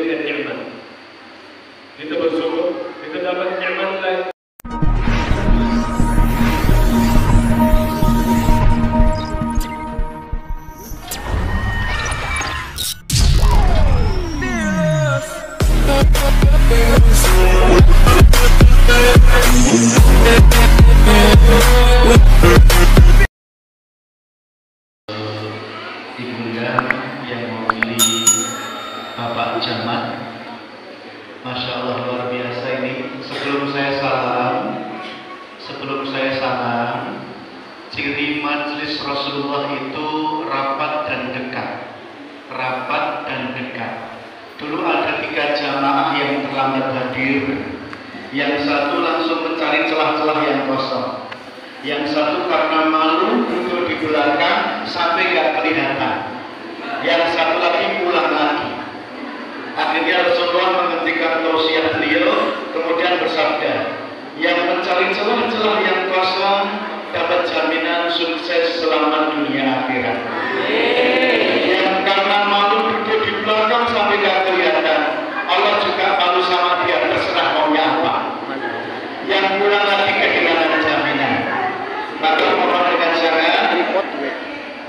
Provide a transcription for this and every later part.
dan nikmat. Kita bersyukur, kita dapat nikmat lain. Ibunda yang mewakili Bapak Camat, Masya Allah luar biasa ini. Sebelum saya salam, ciri majelis Rasulullah itu rapat dan dekat. Dulu ada 3 jamaah yang terlambat hadir. Yang satu langsung mencari celah-celah yang kosong. Yang satu karena malu duduk di belakang sampai gak kelihatan. Yang satu lagi pulang lagi. Akhirnya Rasulullah menghentikan tausiah beliau, kemudian bersabda, yang mencari celah-celah yang kosong dapat jaminan sukses selama dunia akhirat. Yang karena malu duduk di belakang sampai gak kelihatan, Allah juga malu sama dia, terserah maunya apa. Yang pulang lagi kehilangan jaminan. Maka mohon dengan cara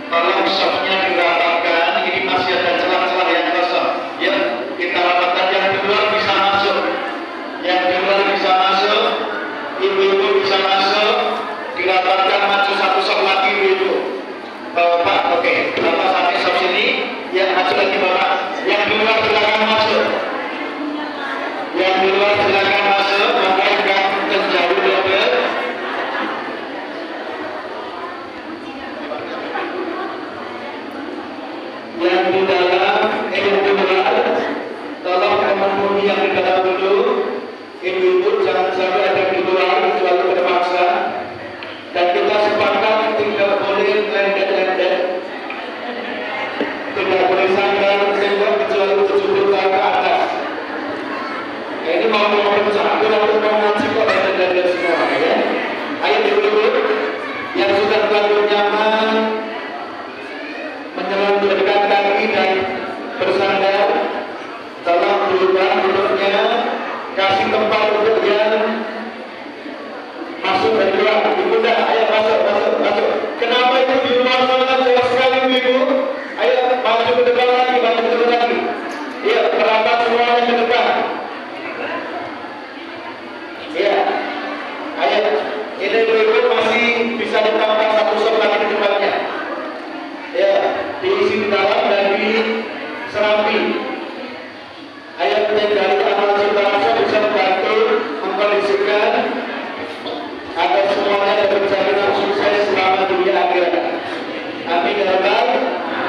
tolong softnya dirapatkan. Ini masih ada celah-celah yang kosong. Ya, kita rapatkan. Yang di luar bisa masuk. Ibu-ibu bisa masuk. Dirapatkan, maju satu soft lagi ibu-ibu. Bapak, oke. Bapak sampai soft sini. Ya, maju lagi bapak. Yang di luar silakan masuk. Maka yang terjauh double. Yang di dalam, yang di luar, tolong memenuhi yang di dalam dulu. Ibu-ibu jangan sampai ada di luar kecuali terpaksa. Dan kita sepakat tidak boleh lendek-lendek, tidak boleh sandal sehingga kecuali 70 tahun ke atas. Nah, ini mau pecah, aku harus mengaji kok lendek-lendek semua ya. Ayo ibu-ibu yang sudah terlalu nyaman menyelenggarakan kaki dan bersandar, tolong berubah duduknya, kasih tempat untuk yang masuk dan keluar. Ibunda, ayo masuk. Kenapa itu di luar sana jelas sekali ibu? Ayo maju ke depan lagi. Iya, merapat semuanya ke depan. Iya, ayo. Ini ibu masih bisa ditambah satu sob lagi di depannya. Ya, diisi di dalam dan di serambi. Ayo dari amal cipta rasa bisa membantu mengkondisikan agar semuanya dapat jaminan sukses selama dunia akhirat. Amin ya rabbal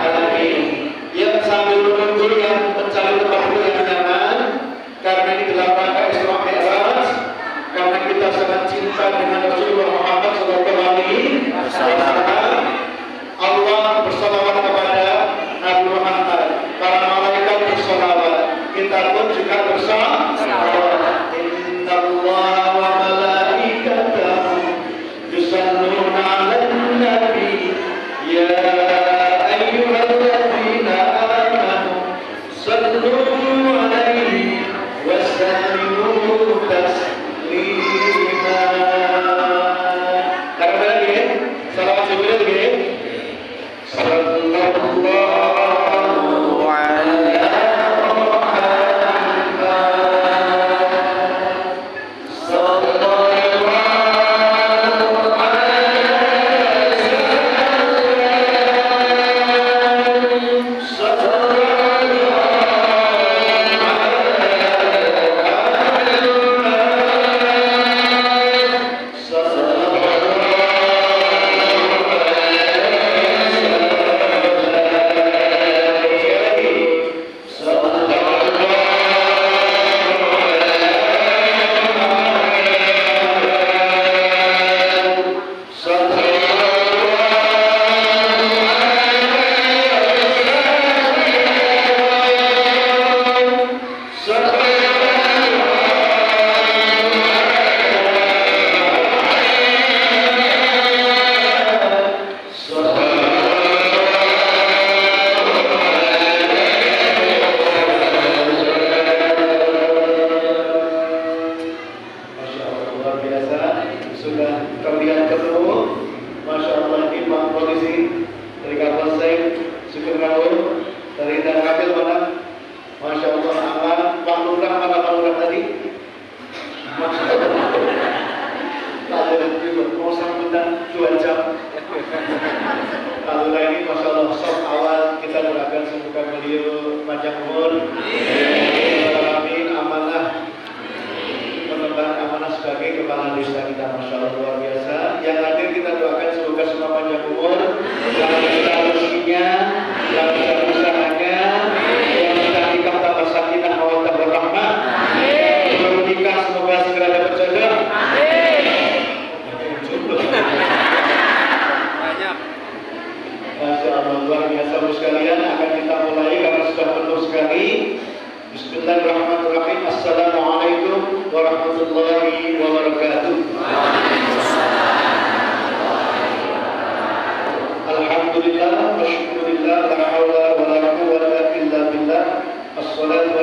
alamin. Yang sambil menunggu yang mencari tempat duduk yang nyaman, karena ini dalam rangka Isra Mi'raj, karena kita sangat cinta dengan Rasulullah Muhammad SAW. Allah bersalawat kepada Nabi Muhammad, para malaikat bersalawat, kita pun juga bersalawat. Innallaha wa malaikatahu yusalluna 'alan nabi ya ayyuhalladzina amanu sallu 'alaihi wa sallimu taslima. Karena lagi salawat Jibril lagi. Sallallahu alaihi wa sallam.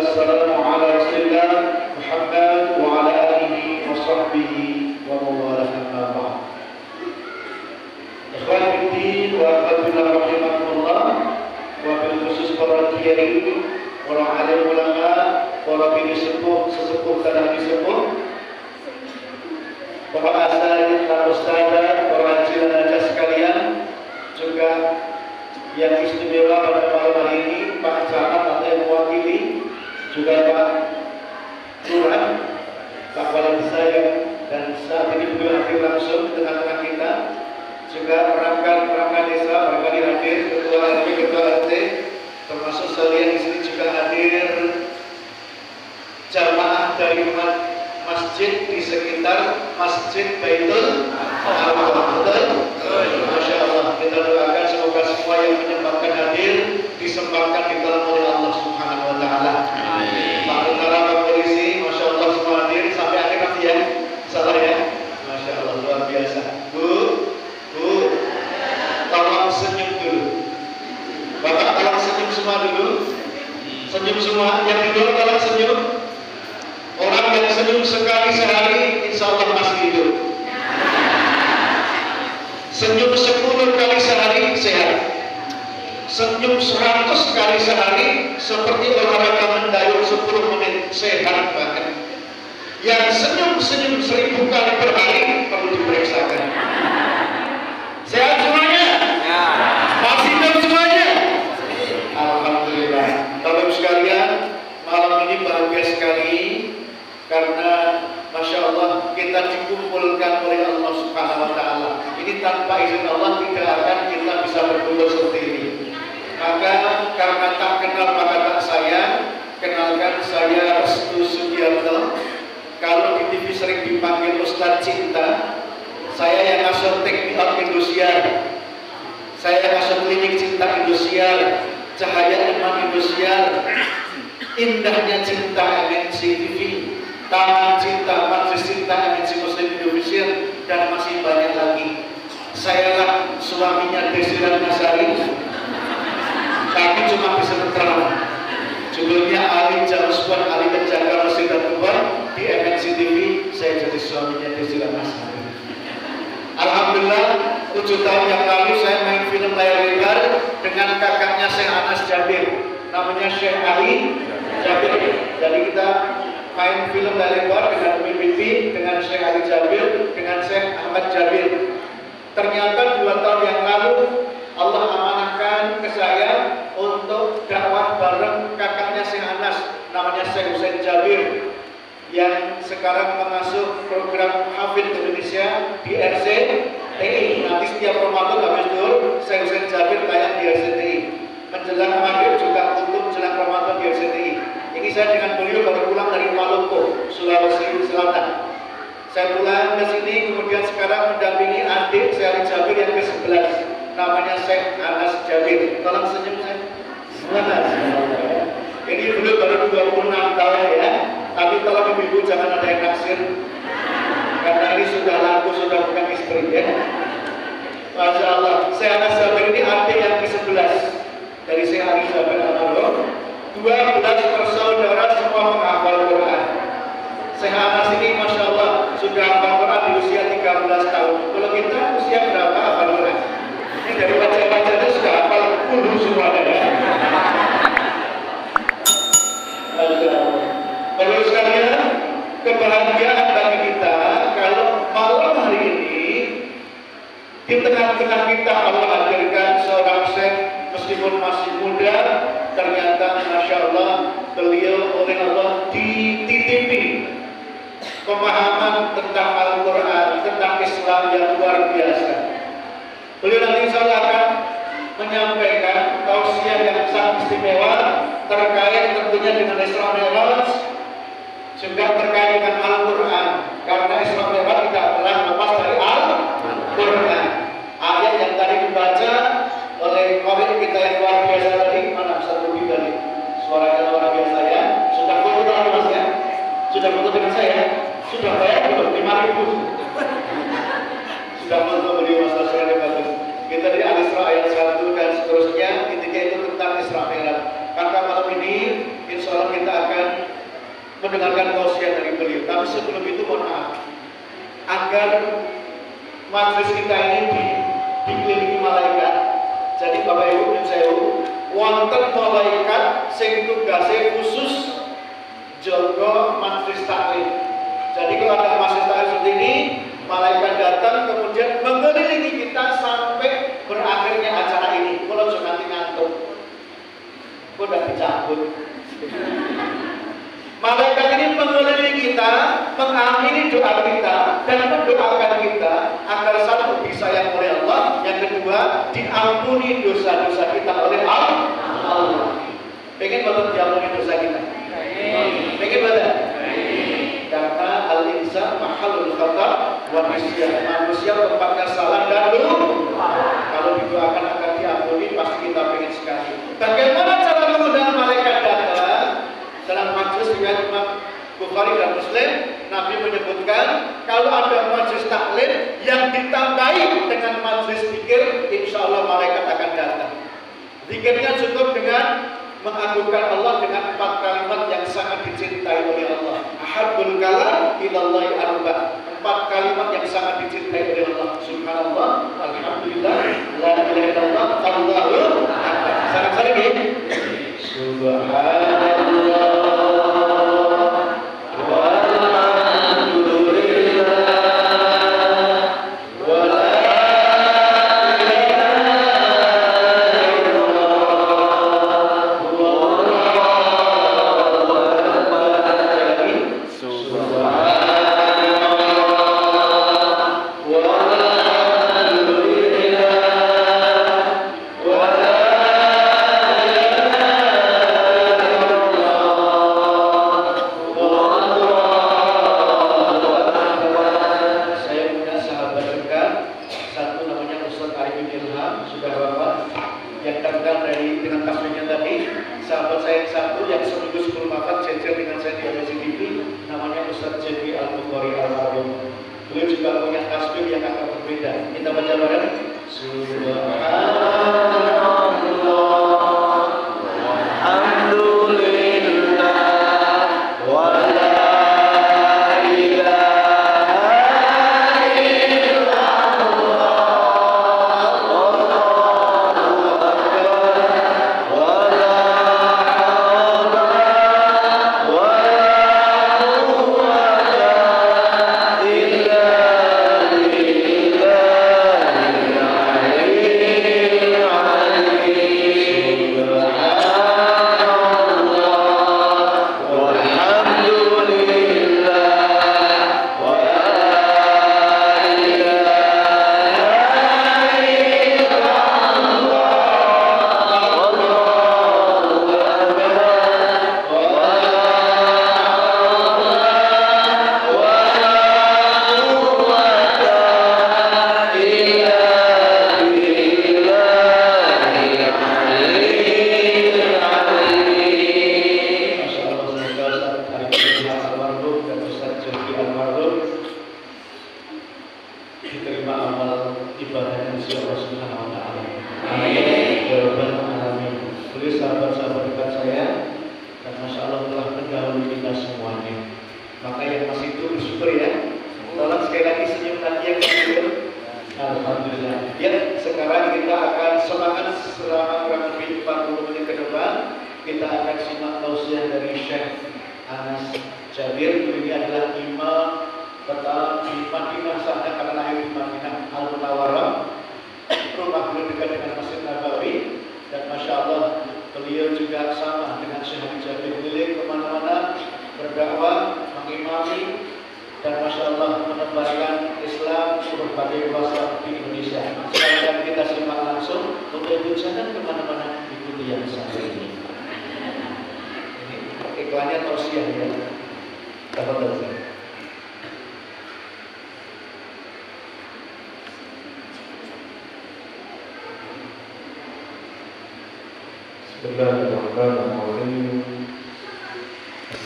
wassalamu ala Rasulillah Muhammad wa ala alihi wa sahbihi wa mawalah amma ba'd. Ikhwan fiddin wa akhwatillah rahimakumullah, wa bil khusus para kiai, para alim ulama, para bini sesepuh dan sepuh, para asatidz dan ustadzah, para haji dan hajah sekalian, juga yang istimewa pada malam hari ini Pak Camat atau yang mewakili, juga Pak Lurah, Pak Kepala Desa dan saat ini beliau hadir langsung di tengah-tengah kita, juga perangkat desa barangkali hadir, ketua RW, ketua RT, termasuk sekalian di sini juga hadir jamaah dari masjid di sekitar Masjid Baitul Al-Muqaddas. Masya Allah, kita doakan semoga semua yang menyempatkan hadir disempatkan ditolong oleh Allah Subhanahu Wa Taala. Pak Tentara, Pak Polisi, Masya Allah semua hadir sampai akhir nanti ya, salah ya. Masya Allah luar biasa. Bu, tolong senyum dulu. Bapak tolong senyum semua dulu. Senyum semua. Yang di luar tolong senyum. Orang yang senyum sekali sehari, insya Allah masih hidup. Senyum 10 kali sehari sehat. Senyum 100 kali sehari seperti olahraga mendayung 10 menit sehat banget. Yang senyum 1000 kali per hari perlu diperiksakan. Sehat semuanya? Masih hidup semuanya? Alhamdulillah. Bapak sekalian, malam ini bahagia sekali karena Masya Allah kita dikumpulkan oleh Allah Subhanahu Wa Taala. Ini tanpa izin Allah tidak akan kita bisa berkumpul seperti ini. Maka karena tak kenal maka tak sayang, kenalkan saya Restu Sugiarto. Kalau di TV sering dipanggil Ustadz Cinta, saya yang ngasuh Teknik Indosiar, saya yang ngasuh Klinik Cinta Indosiar, Cahaya Iman Indosiar, Indahnya Cinta MNC TV, Taman Cinta, Majlis Cinta MNC Muslim Indonesia, dan masih banyak lagi. Sayalah suaminya Desi Ratnasari, tapi cuma bisa terang. Judulnya Ali Jalswan, Ali Penjaga Masjid Al-Akbar di MNC TV. Saya jadi suaminya Desi Ratnasari. Alhamdulillah, 7 tahun yang lalu saya main film layar lebar dengan kakaknya Syekh Anas Jabir, namanya Syekh Ali Jabir. Jadi kita main film layar lebar dengan PPT, dengan Syekh Ali Jabir, dengan Syekh Ahmad Jabir. Ternyata 2 tahun yang lalu Allah amanahkan ke saya untuk dakwah bareng kakaknya Syekh Anas, namanya Syekh Husain Jabir, yang sekarang mengasuh program Hafidz Indonesia di RCTI. Nanti setiap Ramadan habis zuhur Syekh Husain Jabir tayang di RCTI. Menjelang maghrib juga untuk menjelang Ramadan di RCTI. Ini saya dengan beliau baru pulang dari Maluku, Sulawesi Selatan. Saya pulang ke sini, kemudian sekarang mendampingi adik saya Ali Jabir yang ke-11, namanya Syekh Anas Jabir. Tolong senyum saya. Ini beliau baru 26 tahun ya, tapi tolong ibu-ibu jangan ada yang naksir, karena ini sudah laku, sudah bukan istri ya. Masya Allah, Syekh Anas Jabir ini adik yang ke-11 dari Syekh Ali Jabir almarhum. 12 bersaudara semua menghafal Quran. Syekh Anas ini Masya Allah sudah hafal Quran di usia 13 tahun. Kalau kita usia berapa hafal Quran? Ini dari wajah-wajahnya sudah hafal kulhu semua ya. Bapak sekalian, kebahagiaan bagi kita kalau malam hari ini di tengah-tengah kita Allah hadirkan seorang syekh, meskipun masih muda, ternyata Masya Allah beliau oleh Allah dititipi pemahaman tentang Al-Quran, tentang Islam yang luar biasa. Beliau nanti insya Allah akan menyampaikan tausiah yang sangat istimewa terkait tentunya dengan Isra Mi'raj, juga terkait dengan Al-Quran, karena Isra Mi'raj tidak pernah lepas dari Al-Quran. Ayat yang tadi dibaca oleh qari kita yang luar biasa tadi, mana satu lebih tadi suaranya luar biasa ya. Sudah foto dengan Mas ya? Sudah foto dengan saya? Sudah bayar belum? 5.000. Sudah foto beliau Mas Tasrani bagus. Kita dari Al-Isra ayat 1 dan seterusnya, intinya itu tentang Isra Mi'raj. Maka malam ini insya Allah kita akan mendengarkan tausiah dari beliau. Tapi sebelum itu mohon maaf, agar majelis kita ini dikelilingi malaikat. Jadi Bapak Ibu dan saya wonten malaikat sing tugase khusus jaga majelis taklim. Jadi kalau ada majelis taklim seperti ini, malaikat datang kemudian mengelilingi kita sampai berakhirnya acara ini. Kalau jangan nanti ngantuk, kok udah dicabut. Malaikat ini mengelilingi kita, mengamini doa kita, dan mendoakan kita agar satu disayang oleh Allah, yang kedua diampuni dosa-dosa kita oleh Allah. Pengen banget diampuni dosa kita? Pengen banget? Karena al-insan mahalul khata wa nisyan. Manusia tempatnya salah dan lupa. Kalau didoakan agar diampuni, pasti kita pengen sekali. Bagaimana cara mengundang malaikat datang? Dalam majelis dengan Imam Bukhari dan Muslim, Nabi menyebutkan kalau ada majelis taklim yang ditambahi dengan majelis zikir, insya Allah malaikat akan datang. Zikirnya cukup dengan mengagungkan Allah dengan 4 kalimat yang sangat dicintai oleh Allah. Ahabbul kalam ilallahi arba'. 4 kalimat yang sangat dicintai oleh Allah. Subhanallah, alhamdulillah, la ilaha illallah, Allahu akbar. Sangat sering ya? Subhanallah.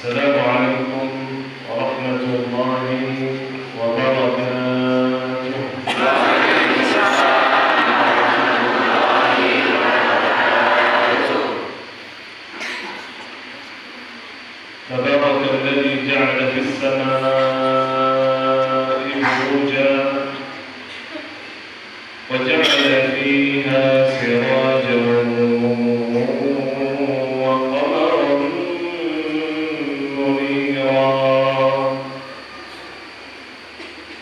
Assalamualaikum warahmatullahi wabarakatuh. تبارك الذي جعل في السماء بروجا وجعل فيها سراجا وقمرا منيرا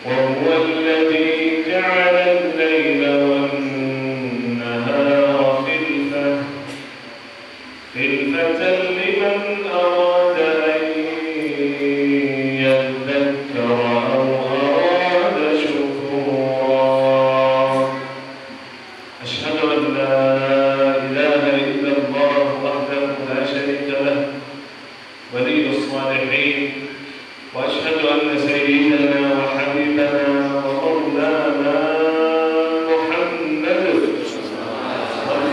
وهو الذي جعل الليل والنهار خلفة لمن أراد أن يذكر أو أراد شكورا أشهد أن لا إله إلا الله وحده لا شريك له ولي الصالحين وأشهد أن سيدنا وحبيبنا ومولانا محمد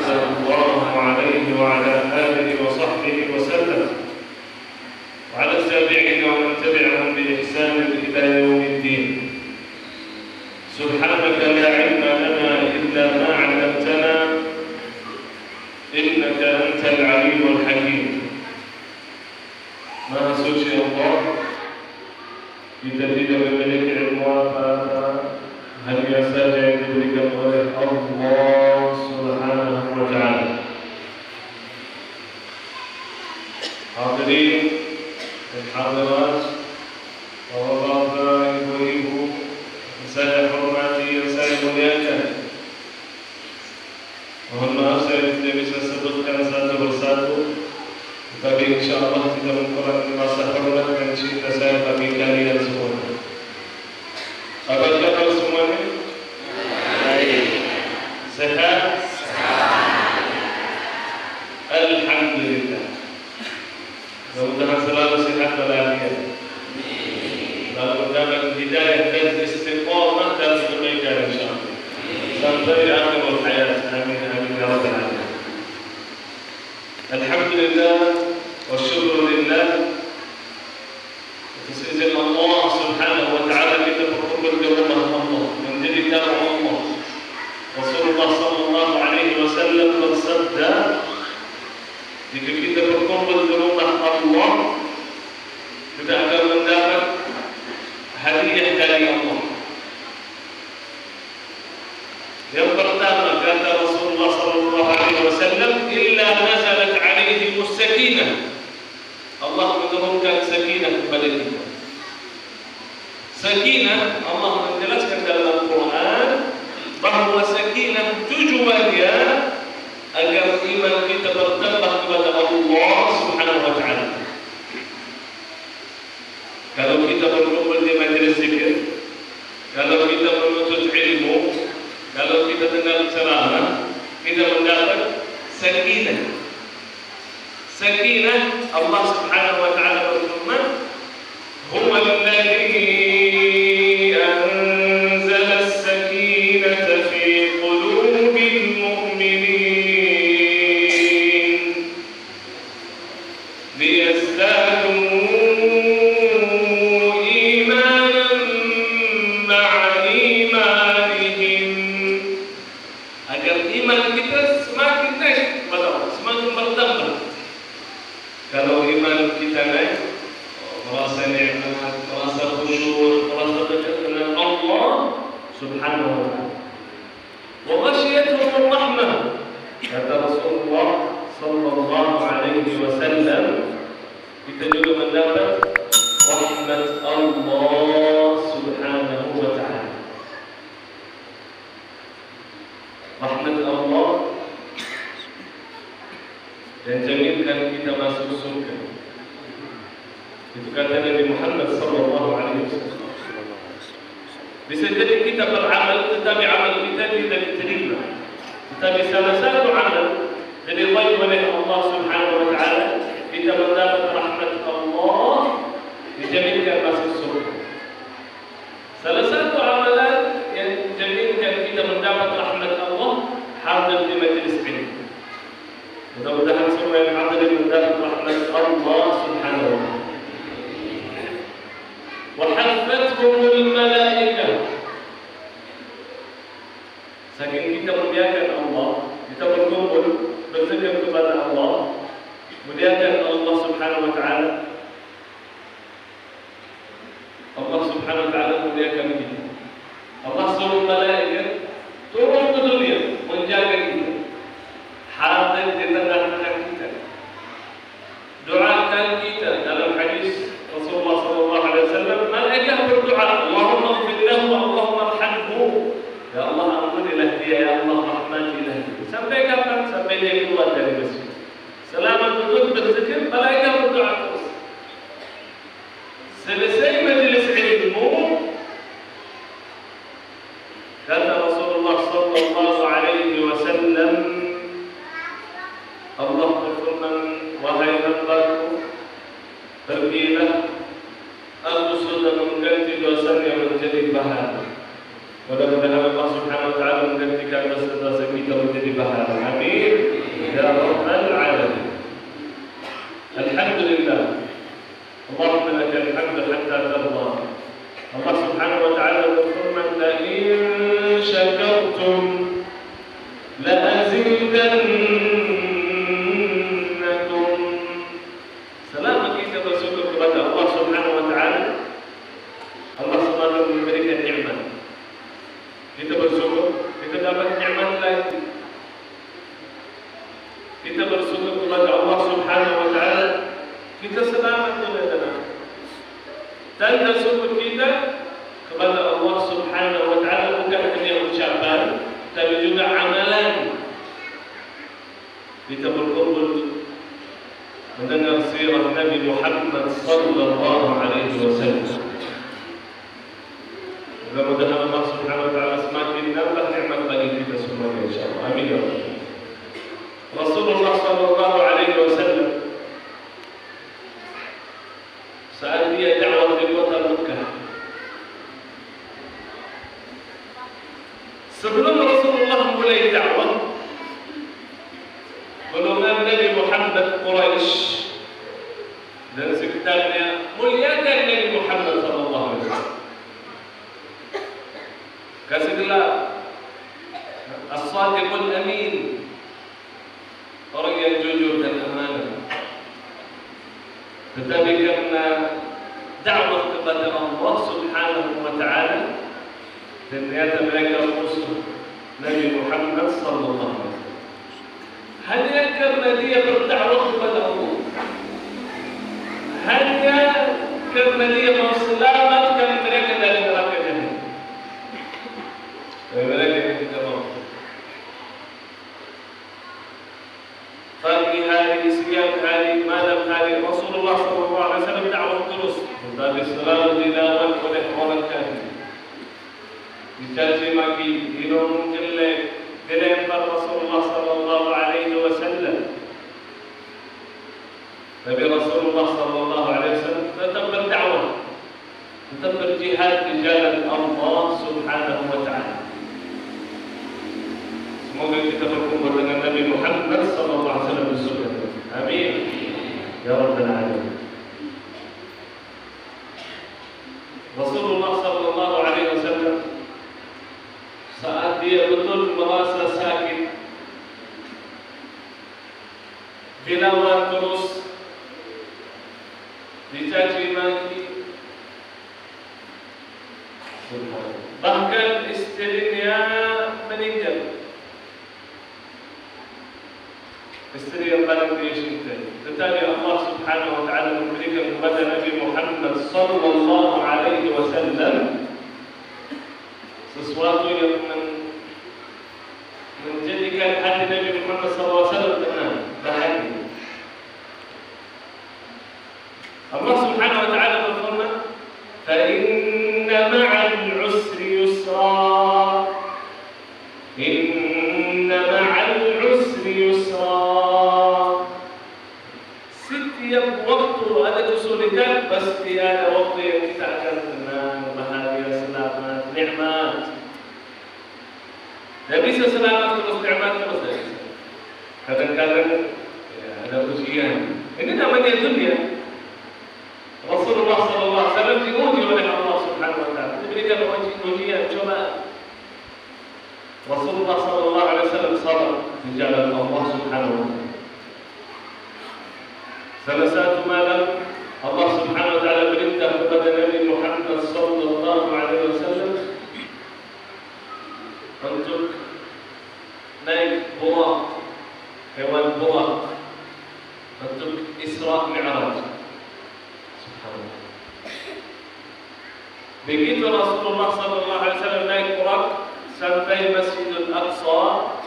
صلى الله عليه وعلى آله وصحبه وسلم وعلى التابعين ومن تبعهم بإحسان إلى يوم الدين. سبحانك لا علم لنا إلا ما علمتنا إنك أنت العليم الحكيم. Maha suci Allah, kita tidak memiliki ilmu apa-apa, hanya saja yang diberikan oleh Allah Subhanahu wa Ta'ala. Hadirin dan hadirat, bapak-bapak, ibu-ibu, yang saya hormati, yang saya muliakan. Mohon maaf saya tidak bisa sebutkan satu persatu, tapi insyaAllah kita mengurangi rasa hormat dan cinta saya bagi kalian semua. Apa kabar semuanya? Baik. Sehat? Alhamdulillah. Mudah-mudahan selalu sehat walafiat. Lalu mendapat hidayah dan istiqamah dalam kebaikan insyaAllah. Sampai akhir hayat. Amin amin ya rabbal alamin. Alhamdulillah wa syukur lillah. Atas izin Allah Subhanahu wa Ta'ala kita berkumpul di rumah Allah, menjadi tamu Allah. Rasulullah sallallahu alaihi wasallam bersabda, jika kita berkumpul di rumah Allah, kita akan mendapat hadiah dari Allah. Yang pertama kata Rasulullah sallallahu alaihi wasallam, illa nazalat alaihi sakinah. Allah menurunkan sakinah kepada kita. Sakinah, Allah menjelaskan dalam Al-Quran bahawa sakinah tujuannya agar iman kita bertambah kepada Allah Subhanahu wa Ta'ala. Kalau kita berkumpul di majlis zikir, kalau kita menuntut ilmu, kalau kita dengar ceramah, kita mendapat sakinah. Sakinah, Allah Subhanahu wa Ta'ala berfirman, huwa alladhi anzala as-sakinata fi qulubil mu'minin liyazdadu imanan ma'a imanihim, agar iman kita semakin naik kepada Allah, semakin bertambah. Kalau iman kita naik, merasa nikmat, merasa khusyuk, merasa dekat dengan Allah Subhanahu wa Ta'ala. Wa ghasyiyatuhum rahmah. Kata Rasulullah sallallahu alaihi wasallam, kita juga mendapat rahmat Allah Subhanahu wa Ta'ala. Rahmat Allah dan jaminkan kita masuk surga. Itu kata Nabi Muhammad sallallahu alaihi wasallam. Bisa jadi kita beramal tetapi amal kita tidak diterima. Tetapi salah satu amal dari oleh Allah Subhanahu wa Ta'ala, kita mendapat rahmat Allah, dijaminkan masuk surga. Salah satu amalan yang dijaminkan kita mendapat rahmat Allah, hadir di majlis ilmu. Mudah-mudahan semua yang hadir mendapat rahmat Allah Subhanahu wa Ta'ala. Wa haffathumul malaikah. Saking kita muliakan Allah, kita berkumpul berzikir kepada Allah, muliakan Allah Subhanahu wa Ta'ala, Pergilah, aku sudah mengganti dosanya menjadi pahala. Mudah-mudahan Allah Subhanahu wa taala menggantikan dosa-dosa kita menjadi pahala. Amin. Ya Rabbal Alamin. Alhamdulillah. Allahumma lakal hamdu hatta tarda. Allah Subhanahu wa taala berfirman, "La in syakartum la azidannakum." Selama kita bersyukur kepada Allah Subhanahu wa taala, Allah selalu memberikan nikmat. Kita bersyukur, kita dapat nikmat lagi. Kita bersyukur kepada Allah Subhanahu wa taala, kita selamat dunia. Tanda syukur kita kepada Allah Subhanahu wa taala bukan hanya ucapan, tapi juga amalan. Kita berkumpul mendengar sirah Nabi Muhammad sallallahu alaihi wasallam. Mudah-mudahan Allah Subhanahu wa taala semakin nambah nikmat bagi kita semua insyaallah. Amin ya rabbal alamin. Rasulullah sallallahu alaihi wasallam saat dia dakwah di kota Mekah, sebelum Rasulullah mulai dakwah, golongan Nabi Muhammad Quraisy dan sekitarnya muliakan Nabi Muhammad sallallahu alaihi wasallam. Kasih gelar As-Sadiqul Amin, orang yang jujur dan amanah. Tetapi karena dakwah kepada Allah Subhanahu wa taala, ternyata mereka musuh Nabi Muhammad sallallahu alaihi wasallam. Hanya karena dia berdakwah kepada Allah, hanya karena dia mau selamatkan mereka dari neraka jahannam. Mereka yang tidak mau. Pagi hari, siang hari, malam hari, Rasulullah SAW dakwah terus, tetapi selalu dilawan oleh orang kafir. Dicaci maki, diromong jelek, dilempar Rasulullah SAW. Tapi Rasulullah SAW tetap berdakwah, tetap berjihad di jalan Allah Subhanahu wa taala. Semoga kita berkumpul dengan Nabi Muhammad SAW di surga. Amin. Ya Rabbal Alamin. Rasulullah SAW saat dia betul merasa sakit, dilawan terus, dicaci maki, bahkan istrinya meninggal. Istri yang paling dia cintai. Tetapi Allah Subhanahu wa taala memberikan kepada Nabi Muhammad sallallahu alaihi wasallam sesuatu yang menjadikan hati Nabi Muhammad sallallahu alaihi wasallam tenang, bahagia. Allah Subhanahu wa taala berfirman, "Fa inna ma'al 'usri yusra." Inna ma'al 'usri yusra. Setiap waktu ada kesulitan, pasti ada waktu yang kita akan tenang, bahagia, selamat, nikmat. Tidak bisa selamat terus, nikmat terus. Kadang-kadang ya, ada ujian. Ini namanya dunia. Rasulullah SAW diuji oleh Allah Subhanahu wa taala, diberikan ujian, coba. Rasulullah SAW sabar di jalan Allah Subhanahu wa taala. Salah satu malam Allah Subhanahu wa taala perintah kepada Nabi Muhammad sallallahu alaihi wasallam untuk naik burak, hewan burak, untuk Isra Mi'raj. Subhanallah. Begitu Rasulullah sallallahu alaihi wasallam naik burak sampai Masjidil Aqsa,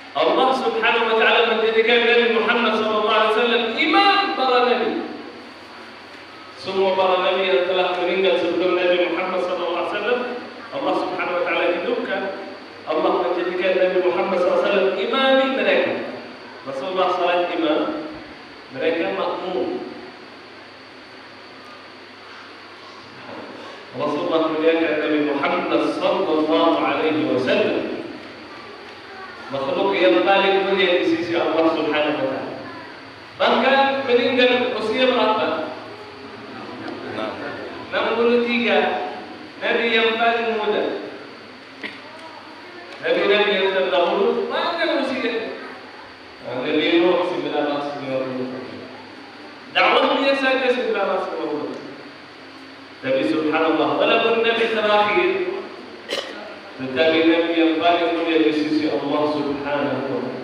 Allah Subhanahu wa taala menjadikan Nabi Muhammad sallallahu alaihi wasallam imam para nabi. Semua para nabi yang telah meninggal sebelum Nabi Muhammad sallallahu alaihi wasallam, Allah Subhanahu wa taala hidupkan. Allah menjadikan Nabi Muhammad sallallahu alaihi wasallam imam mereka. Rasulullah salat imam, mereka makmum. Rasulullah muliakan Nabi Muhammad sallallahu alaihi wasallam, makhluk yang paling mulia di sisi Allah Subhanahu wa taala. Bahkan meninggal usia berapa? 63. Nabi yang paling muda. Nabi-nabi yang terdahulu mana usia? Nabi Nuh 950. Dakwahnya saja 950. Tapi subhanallah, walaupun Nabi terakhir, tetapi Nabi yang paling mulia di sisi Allah Subhanahu wa taala.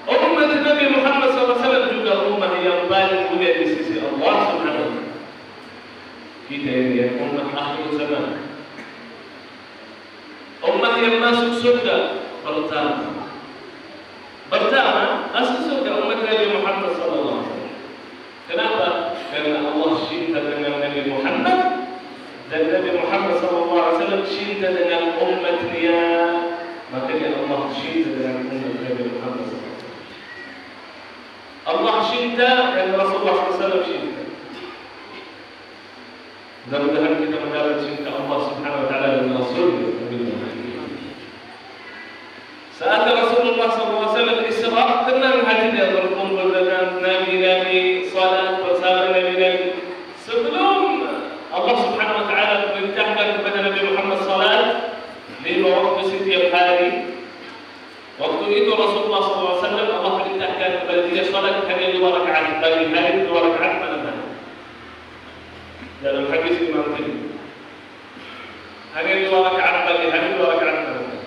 Umat Nabi Muhammad SAW juga umat yang paling mulia di sisi Allah Subhanahu wa taala. Kita ini umat akhir zaman, umat yang masuk surga pertama masuk surga umat Nabi Muhammad SAW. Kenapa? Karena Allah cinta dengan Nabi Muhammad, dan Nabi Muhammad SAW cinta dengan umatnya, makanya Allah cinta dengan umat Nabi Muhammad SAW. Allah cinta dan Rasulullah SAW cinta. Mudah-mudahan kita mendapat cinta Allah Subhanahu wa taala dan Rasulnya. Saat Rasulullah SAW Isra, tenang hatinya berkumpul dengan Nabi-Nabi, salat bersama Nabi-Nabi. Sebelum Allah Subhanahu wa taala memerintahkan kepada Nabi Muhammad salat 5 waktu setiap hari, waktu itu Rasulullah SAW Allah perintahkan kepada dia salat hanya 2 rakaat pagi hari, 2 rakaat malam hari. Dalam hadis Imam Tirmidzi, hanya 2 rakaat pagi hari, 2 rakaat malam hari.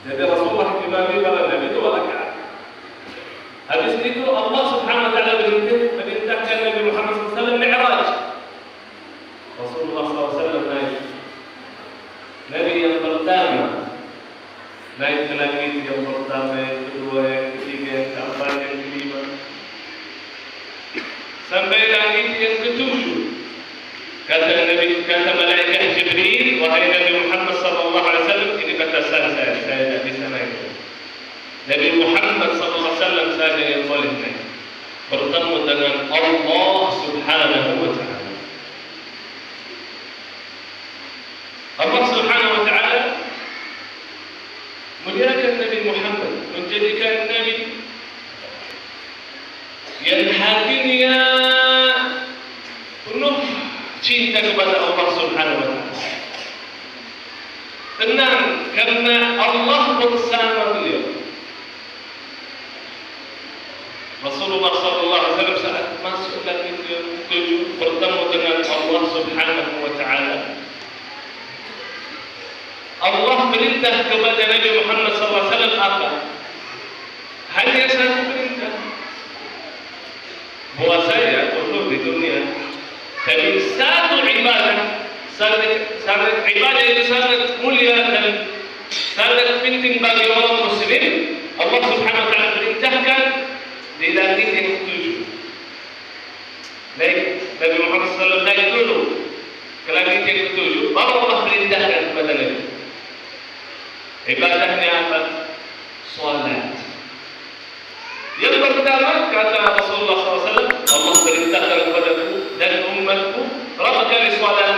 Jadi Rasulullah imami para Nabi 2 rakaat. Habis itu Allah Subhanahu wa taala perintahkan Nabi Muhammad SAW Mi'raj. Rasulullah SAW naik. Nabi yang pertama naik ke langit, yang pertama, yang kedua, yang ketiga, yang keempat, yang kelima, sampai langit yang ke-7. Kata malaikat Jibril, wahai Nabi Muhammad SAW, ini kata saya tidak bisa naik. Nabi Muhammad SAW saja yang boleh naik, bertemu dengan Allah Subhanahu wa taala. Allah Subhanahu wa taala muliakan Nabi Muhammad, menjadikan Nabi yang hatinya penuh cinta kepada Allah Subhanahu wa taala. Tenang, karena Allah bersama beliau. Rasulullah SAW saat masuk langit ke-7 bertemu dengan Allah Subhanahu wa taala. Allah perintah kepada Nabi Muhammad SAW apa? Hanya satu perintah. Bahwa saya dulu di dunia, tapi satu ibadah, sangat ibadah itu sangat mulia dan sangat penting bagi orang Muslim. Allah Subhanahu wa taala perintahkan di langit yang ke-7. Naik Nabi Muhammad SAW naik dulu ke langit yang ke-7, baru Allah perintahkan kepada Nabi. Ibadahnya apa? Salat. Yang pertama kata Rasulullah SAW, Allah perintahkan kepadaku dan umatku berapa kali salat?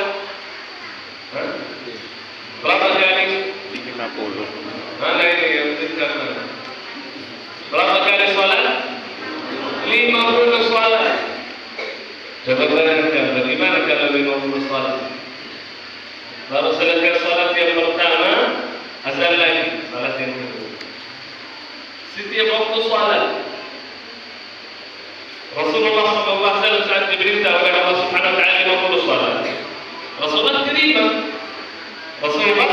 Berapa kali? 50. Mana ini yang perintahkan? Berapa kali salat? 50 salat. Coba bayangkan bagaimana kalau 50 salat. Baru selesai salat yang pertama, azan lagi, salat yang kedua. Setiap waktu salat. Rasulullah SAW saat diberitahu oleh Allah Subhanahu wa taala 50 salat. Rasulullah terima. Rasulullah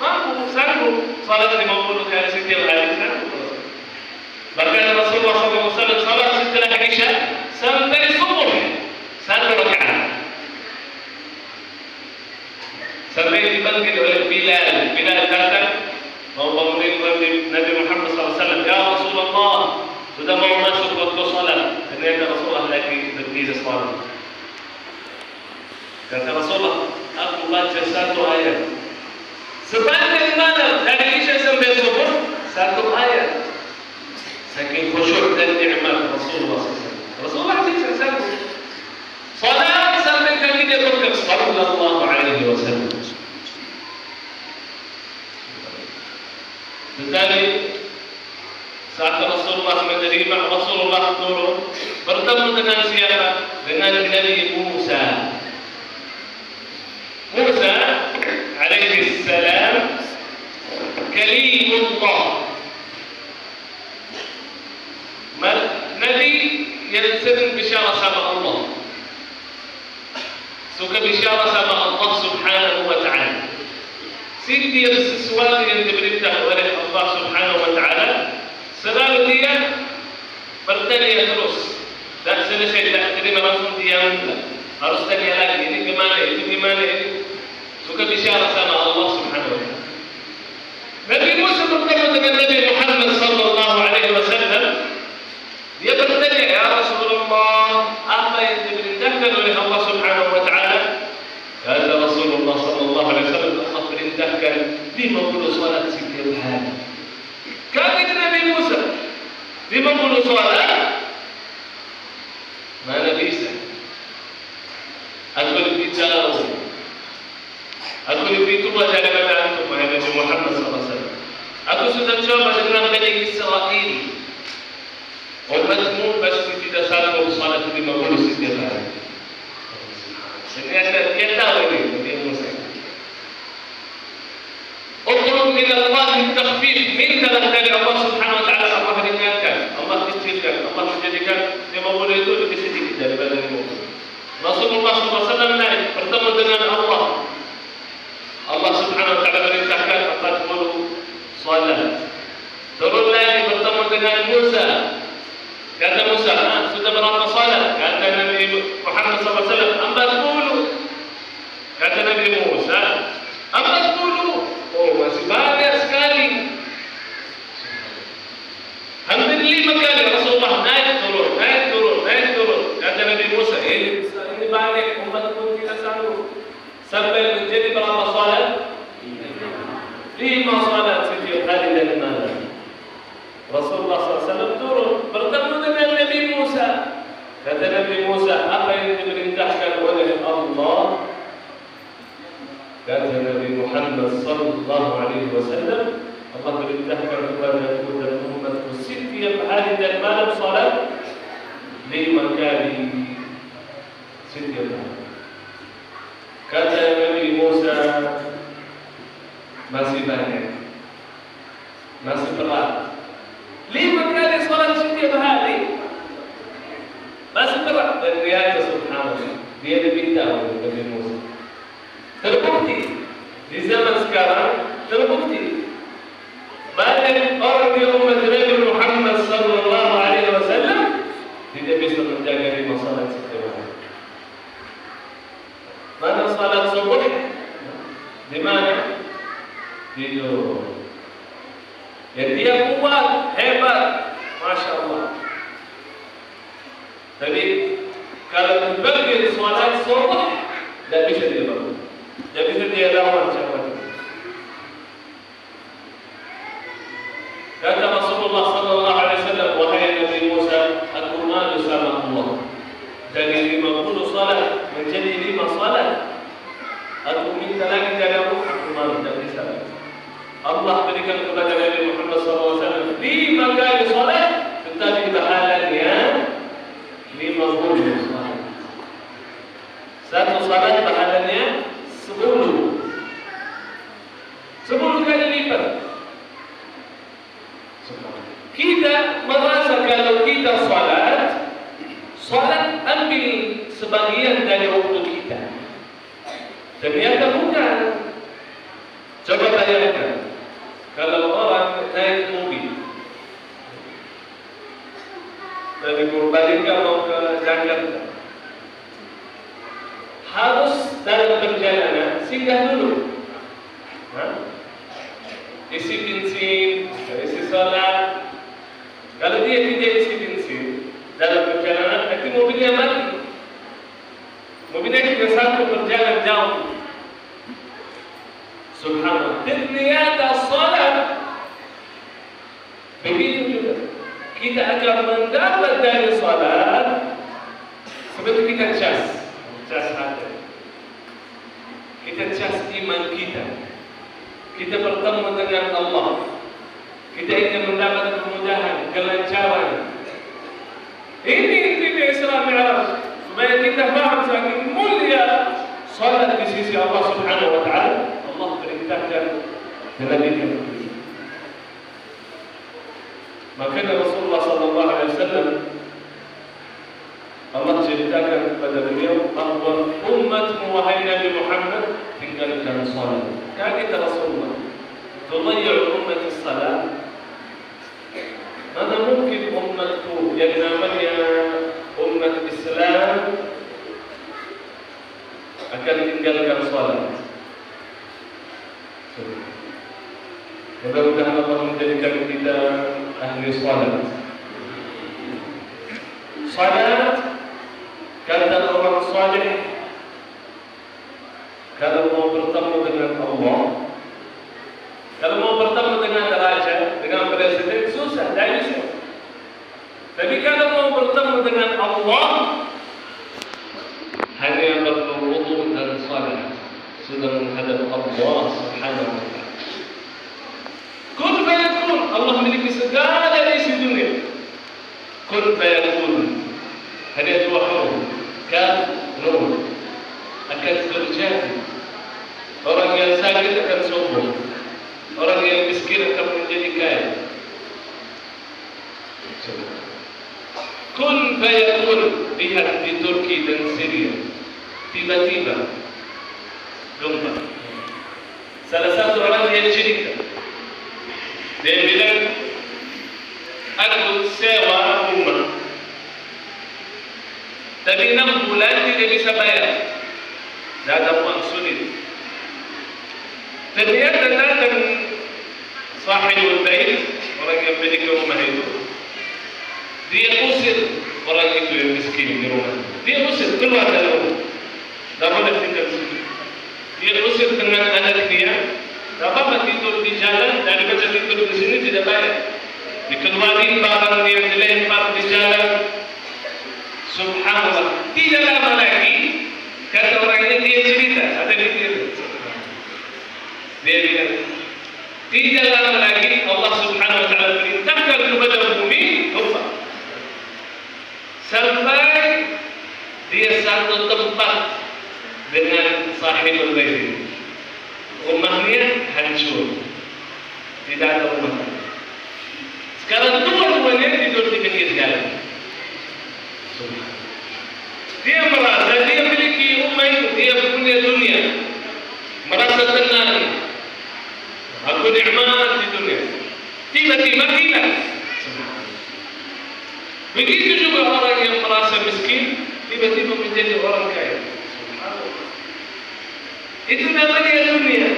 mampu, sanggup salat 50 kali setiap hari, sanggup. Bahkan Rasulullah SAW salat setelah Isya sampai subuh 1 rakaat. Sampai dipanggil oleh Bilal. Bilal datang mau memanggil Nabi Muhammad SAW. Ya Rasulullah, sudah mau masuk waktu salat. Ternyata Rasulullah lagi berdiri salat. Kata Rasulullah, aku baca 1 ayat. Sepanjang malam dari Isya sampai subuh 1 ayat. Saking khusyuk dan nikmat Rasulullah SAW. Rasulullah tidak sanggup. Salat sampai kaki dia berkata sallallahu alaihi wasallam. Tetapi saat Rasulullah menerima, Rasulullah turun bertemu dengan siapa? Dengan Nabi Musa. Musa alaihi salam kalimullah, Nabi yang sering bicara sama Allah, suka bicara sama Allah subhanahu wa ta'ala. Setiap sesuatu yang diberitahu oleh Allah subhanahu wa ta'ala, selalu dia bertanya terus. Tak selesai, tak terima langsung diam. Harus tanya lagi, ini gimana, itu gimana, ini. Suka bicara sama Allah subhanahu wa ta'ala. Nabi Musa bertemu dengan Nabi Muhammad sallallahu alaihi wasallam. Dia bertanya, ya Rasulullah, apa yang diperintahkan oleh Allah subhanahu wa ta'ala? Kata Rasulullah sallallahu alaihi wasallam, Allah perintahkan 50 salat setiap hari. Kata Nabi Musa, 50 salat? Mana bisa? Aku lebih jauh. Aku lebih tua daripada antum, wahai Nabi Muhammad sallallahu alaihi wasallam. Aku sudah coba dengan Bani Israel. Umatmu pasti tidak sanggup salat 50 setiap hari. Ternyata dia tahu ini, Nabi Musa. Utlub min Allah takhfif, mintalah dari Allah subhanahu wa ta'ala, Allah ringankan, Allah kecilkan, Allah menjadikan 50 itu lebih sedikit daripada 50. Rasulullah SAW naik bertemu dengan Allah. Allah subhanahu wa ta'ala perintahkan 40 salat. Turun lagi bertemu dengan Musa. Kata Musa, sudah berapa salat? Kata Nabi Muhammad SAW, 40. Kata Nabi Musa, 40. Oh, masih banyak sekali. Hampir 5 kali Rasulullah naik turun, naik turun, naik turun. Kata Nabi Musa, ini banyak, umat pun tidak sanggup. Sampai menjadi berapa salat? 5 salat setiap hari dan malam. Rasulullah SAW turun bertemu dengan Nabi Musa. Kata Nabi Musa, apa yang diperintahkan oleh Allah? Kata Nabi Muhammad sallallahu alaihi wasallam, Allah perintahkan kepadaku dan umatku setiap hari dan malam salat 5 kali setiap hari. Kata Nabi Musa, masih banyak, masih berat. 5 kali salat setiap hari masih berat. Dan dia subhanallah, dia lebih tahu Nabi Musa. Terbukti di zaman sekarang, terbukti banyak orang di umat Nabi Muhammad sallallahu alaihi wasallam tidak bisa menjaga 5 salat setiap hari. Mana salat subuh? Di mana? Tidur. Ya dia kuat, hebat, masya Allah. Tapi kalau dibagi salat subuh, tidak bisa dia bangun, tidak bisa dia lawan siapa itu. Kata Rasulullah sallallahu alaihi wasallam, wahai Nabi Musa, aku malu sama Allah. Dari 50 salat menjadi 5 salat. Aku minta lagi dari aku malu, tidak bisa. Allah berikan kepada Nabi Muhammad SAW 5 kali salat, tetapi pahalanya 50 salat. Satu salat pahalanya 10 kali lipat. Kita merasa kalau kita salat ambil sebagian dari waktu kita. Ternyata bukan. Coba bayangkan, kalau orang naik mobil dari Purbalingga mau ke Jakarta, harus dalam perjalanan singgah dulu, isi bensin, isi salat. Kalau dia tidak isi bensin dalam perjalanan, nanti mobilnya mati. Mobilnya tidak sanggup berjalan jauh. Subhanallah. Ternyata salat begitu juga. Kita akan mendapat dari salat seperti kita cas hati. kita cas iman kita. Kita bertemu dengan Allah. Kita ingin mendapat kemudahan, kelancaran. Ini intinya Isra Mi'raj. Supaya kita paham saking mulia salat di sisi Allah Subhanahu wa taala. Allah perintahkan dengan itu. Makanya Rasulullah sallallahu alaihi wasallam Allah ceritakan kepada beliau bahwa umatmu wahai Nabi Muhammad tinggalkan salat. Kata Rasulullah, "Tudayyi'u ummati as-salat." Mana mungkin umatku yang namanya umat Islam akan tinggalkan salat? Mudah-mudahan Allah menjadikan kita ahli salat. Salat, kata orang saleh, kalau mau bertemu dengan Allah, kalau mau bertemu dengan raja, dengan presiden, susah, tidak bisa. Tapi kalau mau bertemu dengan Allah, hanya perlu wudu dan salat, sudah menghadap Allah Subhanahu wa taala. Kun fayakun, Allah memiliki segala isi dunia. Kun fayakun, hanya dua huruf, kaf, nun, akan terjadi. Orang yang sakit akan sembuh, orang yang miskin akan menjadi kaya. Kun fayakun, lihat di Turki dan Syria, tiba-tiba gempa. Salah satu orang yang cerita, dia bilang, aku sewa rumah, tapi 6 bulan tidak bisa bayar, tidak ada uang, sulit. Ternyata datang sahibul bait, orang yang memiliki rumah itu, dia usir orang itu yang miskin di rumah. Dia usir keluar dari rumah, tidak boleh tinggal di situ. Dia usir dengan anak dia. Tak apa tidur di jalan, dari baca tidur di sini tidak bayar. Dikeluarin barang yang dilempar di jalan. Subhanallah. Tidak lama lagi, kata orang ini, dia cerita, ada di sini. Dia bilang, tidak lama lagi Allah Subhanahu wa taala perintahkan kepada bumi gempa. Sampai dia satu tempat dengan sahibul bait. Rumahnya hancur, tidak ada rumah. Sekarang dua-duanya tidur di pinggir jalan. Dia merasa dia memiliki rumah itu, dia punya dunia, merasa tenang. Aku nikmat di dunia. Tiba-tiba hilang. Begitu juga orang yang merasa miskin, tiba-tiba menjadi orang kaya. Itu namanya dunia.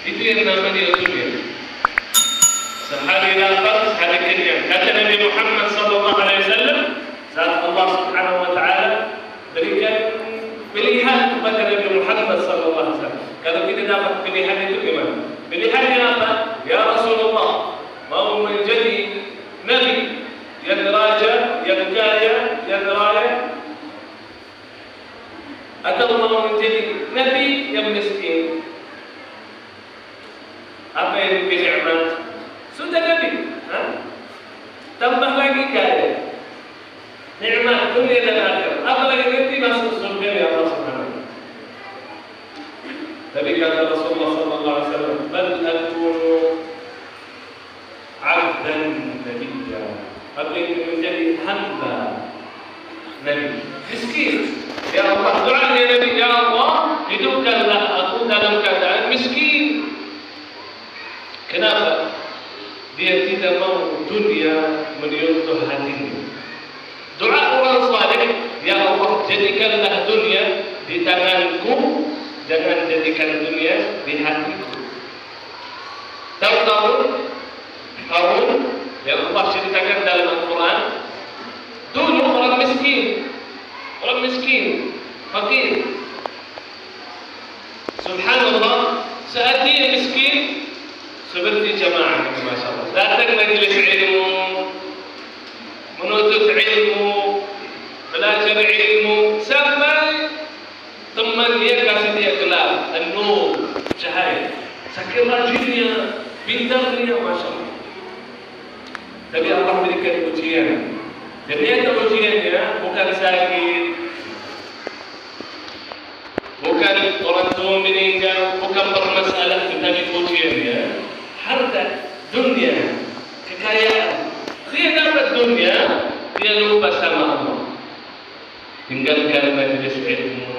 Itu yang namanya dunia. Sehari lapar, sehari kenyang. Kata Nabi Muhammad SAW, saat Allah Subhanahu wa taala berikan pilihan kepada Nabi Muhammad SAW. Kalau kita dapat pilihan itu gimana? Pilihannya apa? Ya Rasulullah, mau menjadi Nabi yang raja, yang kaya, yang raya, atau mau menjadi Nabi yang miskin? Apa yang dipilih Ahmad? Sudah Nabi, tambah lagi kaya, nikmat dunia dan akhirat. Apalagi nanti masuk surga ya Allah Subhanahu wa taala. Tapi kata Rasulullah sallallahu alaihi wasallam, "Bal akunu 'abdan nabiyya." Aku ingin menjadi hamba Nabi, miskin. Ya Allah, doanya Nabi, ya Allah, hidupkanlah aku dalam keadaan miskin. Kenapa? Dia tidak mau dunia menyentuh hatinya. Doa orang saleh, ya Allah, jadikanlah dunia di tanganku, jangan jadikan dunia di hatiku. Tahu Harun yang Allah ceritakan dalam Al-Quran, dulu orang miskin, fakir. Subhanallah, saat dia miskin, seperti jamaah, masya Allah, datang majelis ilmu, menuntut ilmu, belajar ilmu, sampai rajinnya, pintarnya, Masya Allah. Tapi Allah berikan ujian. Dan ternyata ujiannya bukan sakit, bukan orang tua meninggal, bukan bermasalah, tetapi ujiannya harta, dunia, kekayaan. Dia dapat dunia, dia lupa sama Allah. Tinggalkan majlis ilmu,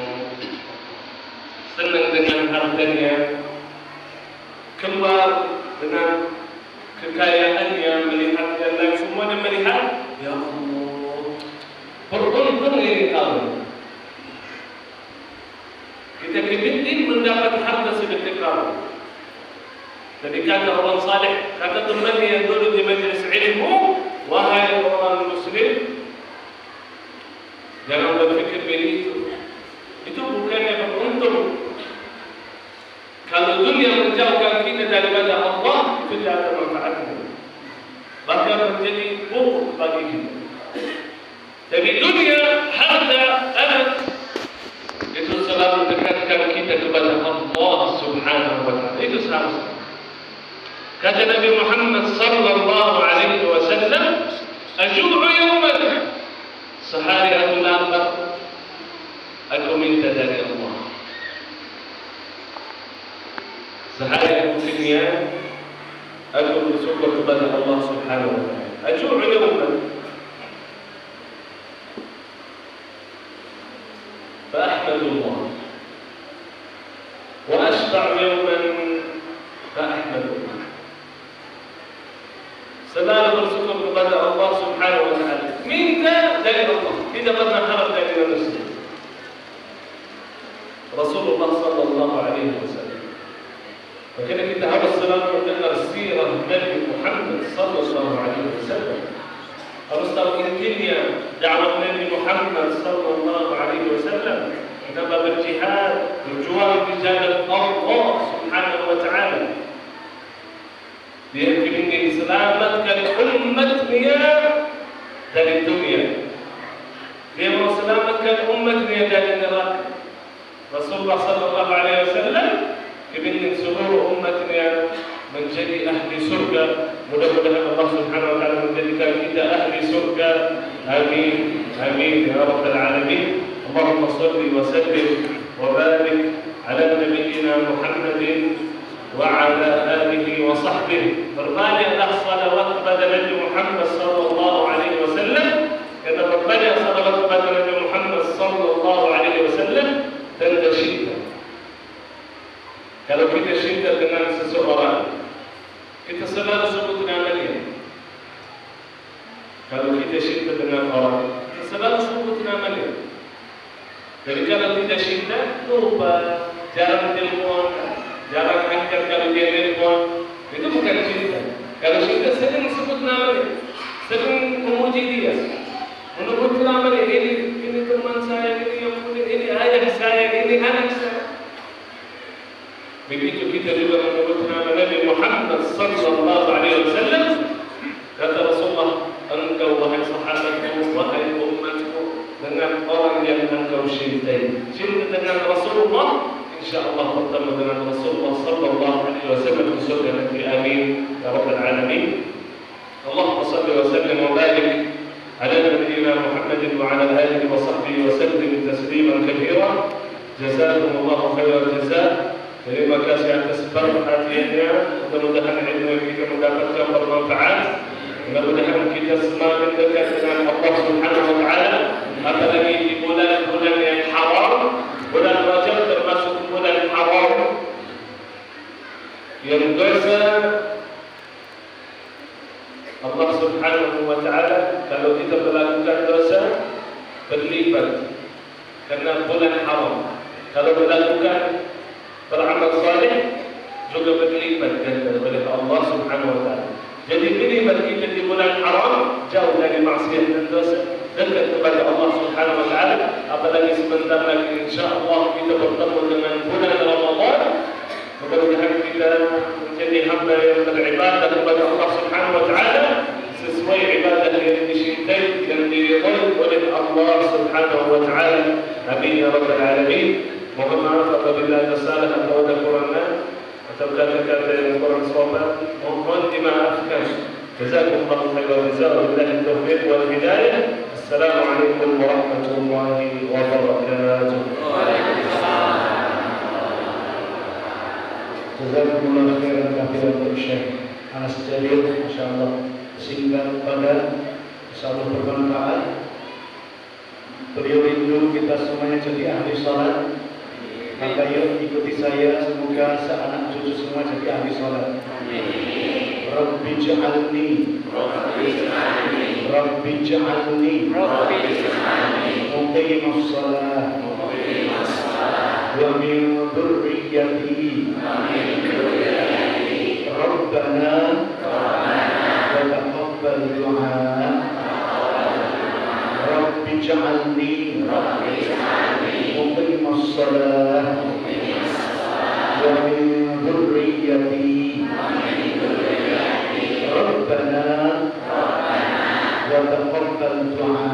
senang dengan hartanya, keluar dengan kekayaannya, melihat yang lain semuanya melihat, ya Allah, beruntung ini tahun. Kita kepingin mendapat harta sedetik kamu. Jadi kata orang saleh, kata temannya yang dulu di majlis ilmu, wahai orang muslim, jangan berfikir begitu. Itu bukannya beruntung. Kalau dunia menjauhkan kita daripada Allah, itu tidak ada manfaatnya. Bahkan menjadi buruk bagi kita. Tapi dunia, harta, anak, itu selalu dekatkan kita kepada Allah Subhanahu wa Ta'ala. Itu seharusnya. Kata Nabi Muhammad sallallahu alaihi wasallam, "Aju'u yawman." Sehari aku lapar, aku minta dari Allah. Sehari aku kenyang, aku bersyukur kepada Allah Subhanahu wa Ta'ala. Aju'u yawman, فأحمدullah, wa ashba'u yawman, fa'ahmadullah. Selalu bersyukur kepada Allah Subhanahu wa Ta'ala. Minta dari Allah, tidak pernah harap dari manusia. Rasulullah sallallahu alaihi wasallam. Makanya kita harus selalu mendengar sirah Nabi Muhammad sallallahu alaihi wasallam. Harus tahu intinya dakwah Nabi Muhammad sallallahu alaihi wasallam. Kita berjihad, berjuang di jalan Allah Subhanahu wa Ta'ala. Dia ingin selamatkan umatnya dari dunia. Dia mau selamatkan umatnya dari neraka. Rasulullah sallallahu alaihi wasallam ingin seluruh umatnya menjadi ahli surga. Mudah-mudahan Allah Subhanahu wa Ta'ala menjadikan kita ahli surga. Amin. Amin ya rabbal alamin. Allahumma shalli wa sallim wa barik ala nabiyyina Muhammadin وعلى آله وصحبه. Berbanyaklah salawat kepada Nabi Muhammad sallallahu alaihi wasallam. Karena berbanyak salawat kepada Nabi Muhammad sallallahu alaihi wasallam tanda cinta. Kalau kita cinta dengan seseorang, kita selalu sebut namanya. Kalau kita cinta dengan orang, kita selalu sebut namanya. Jadi kalau tidak cinta, lupa, jarang telepon, jarang angkat kalau dia telepon, itu bukan cinta. Kalau cinta sering sebut namanya, sering memuji dia, menyebut namanya, ini teman saya, ini yang punya, ini ayah saya, ini anak saya. Begitu kita juga menyebut nama Nabi Muhammad sallallahu alaihi wasallam. Kata Rasulullah, engkau wahai sahabatku, wahai umatku, dengan orang yang engkau cintai. Cinta dengan Rasulullah, insyaallah bertemu dengan Rasulullah sallallahu alaihi wasallam di surga nanti. Amin ya rabbal alamin. Allahumma shalli wa sallim wa barik ala nabiyyina Muhammadin wa ala alihi wa sahbihi wa sallim tasliman katsira. Jazakumullahu khairal jazaa. Terima kasih atas perhatiannya. Mudah-mudahan ilmu yang kita mendapatkan bermanfaat. Mudah-mudahan kita semakin dekat dengan Allah Subhanahu wa Ta'ala. Apalagi di bulan-bulan yang haram. Bulan Rajab termasuk bulan haram yang dosa Allah Subhanahu wa Ta'ala kalau kita melakukan dosa berlipat karena bulan haram. Kalau melakukan beramal saleh juga berlipat ganda oleh Allah Subhanahu wa Ta'ala. Jadi minimal kita di bulan haram jauh dari maksiat dan dosa, dekat kepada Allah Subhanahu wa Ta'ala. Apalagi sebentar lagi insyaallah kita bertemu dengan bulan Ramadan. Mudah-mudahan kita menjadi hamba yang beribadah kepada Allah Subhanahu wa Ta'ala sesuai ibadah yang dicintai dan diridhai oleh Allah Subhanahu wa Ta'ala. Amin ya rabbal alamin. Mohon maaf apabila ada salah atau ada kekurangan. atau kata-kata yang kurang sopan mohon dimaafkan. Jazakumullahu khairan jazaa, wabillahi taufiq wal hidayah. Assalamualaikum warahmatullahi wabarakatuh. Jazakumullahu khairan katsiran untuk Syekh Anas Jalil, masyaallah singkat padat, insyaallah bermanfaat. Beliau rindu kita semuanya jadi ahli salat. Maka yuk ikuti saya, semoga seanak cucu semua jadi ahli salat. Rabbi ja'alni muqimas shalah wa min dhurriyyati Rabbana wa taqabbal du'a. Rabbi ja'alni muqimas shalah wa min dhurriyyati Rabbana wa taqabbal du'a.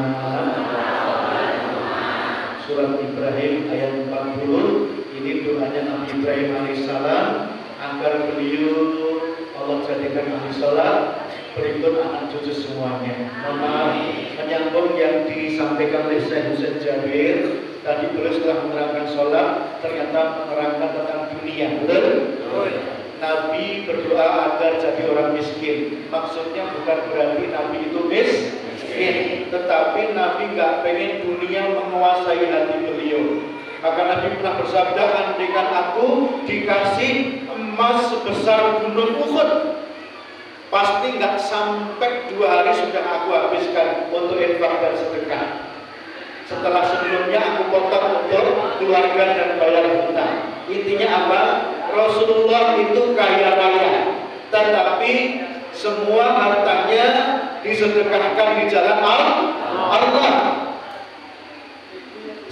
Surat Ibrahim ayat 40. Ini doanya Nabi Ibrahim alaihissalam agar beliau Allah jadikan ahli salat, berikut anak cucu semuanya. Mohon maaf, menyambung yang disampaikan oleh Syekh Husain Jabir tadi. Beliau setelah menerangkan salat ternyata menerangkan tentang dunia. Betul? Nabi berdoa agar jadi orang miskin. Maksudnya bukan berarti Nabi itu miskin, tetapi Nabi nggak pengen dunia menguasai hati beliau. Maka Nabi pernah bersabda, andaikan aku dikasih emas sebesar gunung Uhud, pasti nggak sampai 2 hari sudah aku habiskan untuk infak dan sedekah. Setelah sebelumnya aku potong untuk keluarga dan bayar hutang. Intinya apa? Rasulullah itu kaya raya, tetapi semua hartanya disedekahkan di jalan Allah.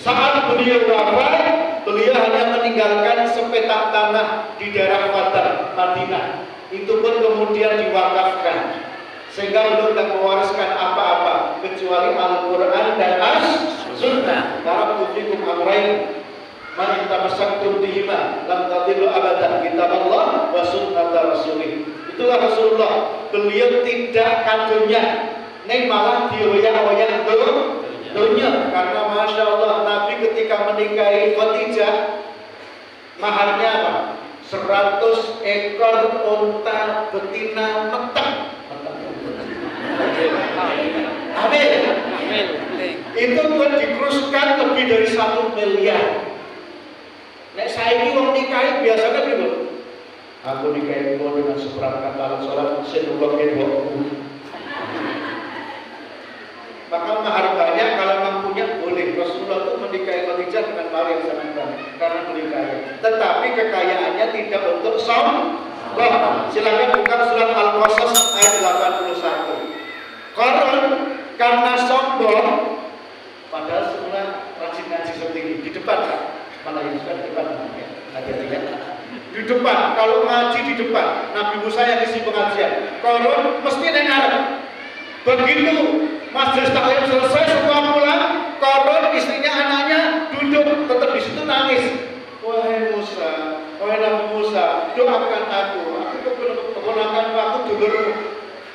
Saat beliau wafat, beliau hanya meninggalkan sepetak tanah di daerah Fatar, Madinah. Itu pun kemudian diwakafkan, sehingga beliau tidak mewariskan apa-apa kecuali Al-Quran dan As-Sunnah. Taraktu fikum amrayn ma in tamassaktum bihima lam tadillu abadan, kitab Allah wa sunnata rasulih. Itulah Rasulullah. Beliau tidak kadonya, neng malah dioyak-oyak dunia. Karena Masya Allah, Nabi ketika menikahi Khadijah, maharnya apa? 100 ekor unta betina metak. Amin. Itu pun dikuruskan lebih dari 1 miliar. Nek saiki wong nikahi biasa kan gitu. Aku nikahi kau dengan seperangkat alat sholat sing uangnya 20. Maka mahar banyak kalau mampunya boleh. Rasulullah itu menikahi Khadijah dengan mahar yang sangat banyak karena beliau kaya. Tetapi kekayaannya tidak untuk sombong. Silakan buka surat Al-Qasas ayat 81. Korun karena sombong, padahal semula rajin ngaji setinggi di depan kan? Malah yang sudah di depan di depan. Kalau ngaji di depan, Nabi Musa yang isi pengajian. Korun mesti dengar. Begitu majelis taklim selesai, semua pulang, Korun istrinya, anaknya duduk tetap di situ nangis. Wahai Musa, wahai Nabi Musa, doakan aku keponakan aku dulu.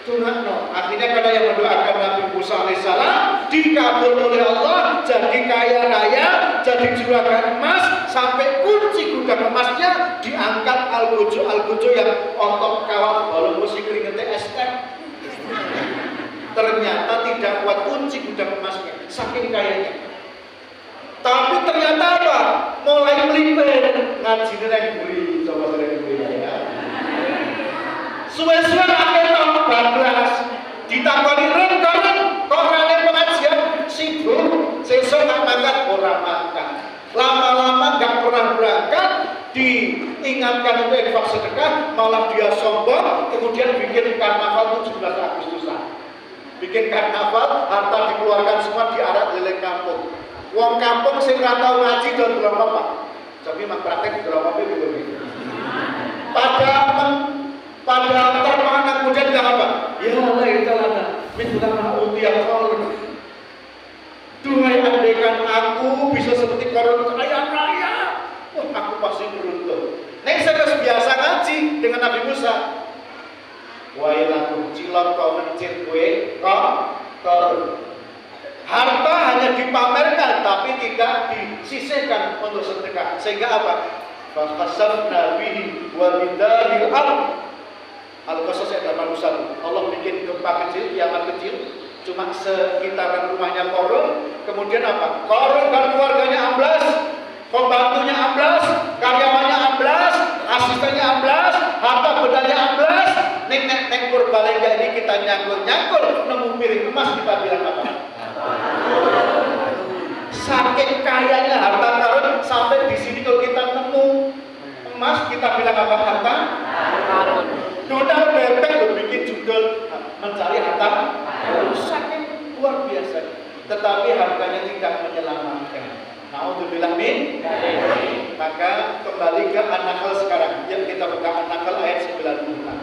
Tuhanno. Akhirnya karena yang mendoakan Nabi Musa alaihissalam dikabul oleh Allah, jadi kaya raya, jadi juragan emas, sampai kunci gudang emasnya diangkat Al-Gojo yang otot kawat balon musik keringetnya estek. Ternyata tidak kuat kunci gudang emasnya, saking kayanya. Tapi ternyata apa? Mulai melipir ngaji neng buri, coba neng buri ya. Suwe-suwe akhirnya bablas, ditakoni ren kok rame pengajian sibuk, sesuk nggak makan orang makan. Lama-lama nggak pernah berangkat, diingatkan untuk infak sedekah, malah dia sombong, kemudian bikin karnaval 17 Agustusan. Bikin karnaval, harta dikeluarkan semua diarak keliling kampung. Wong kampung sing ora tau ngaji dan belum apa. Tapi mak praktek belum apa begini. Pada terpangan kemudian enggak apa? Ya Allah itu lana, minta ma'uti ya Allah. Duhai andaikan aku bisa seperti Korun kaya raya, wah aku pasti beruntung. Nek saya biasa ngaji dengan Nabi Musa. Wailakum cilok kau mencit kue kau. Harta hanya dipamerkan tapi tidak disisihkan untuk sedekah. Sehingga apa? Fakasafna bihi wa bidahil Al-Qasas ayat 81. Allah bikin gempa kecil, kiamat kecil, cuma sekitaran rumahnya Korun. Kemudian apa? Korun dan keluarganya amblas, pembantunya amblas, karyawannya amblas, asistennya amblas, harta bendanya amblas. Nek Purbalingga ini kita nyangkul, nemu piring emas, kita bilang apa? Saking kayanya harta karun sampai di sini kalau kita nemu emas, kita bilang apa? Harta karun. Donald bebek bikin judul mencari harta saking luar biasa, tetapi hartanya tidak menyelamatkan. Naudzubillah min. Maka kembali ke An-Nahl sekarang. Yang kita buka An-Nahl ayat 96.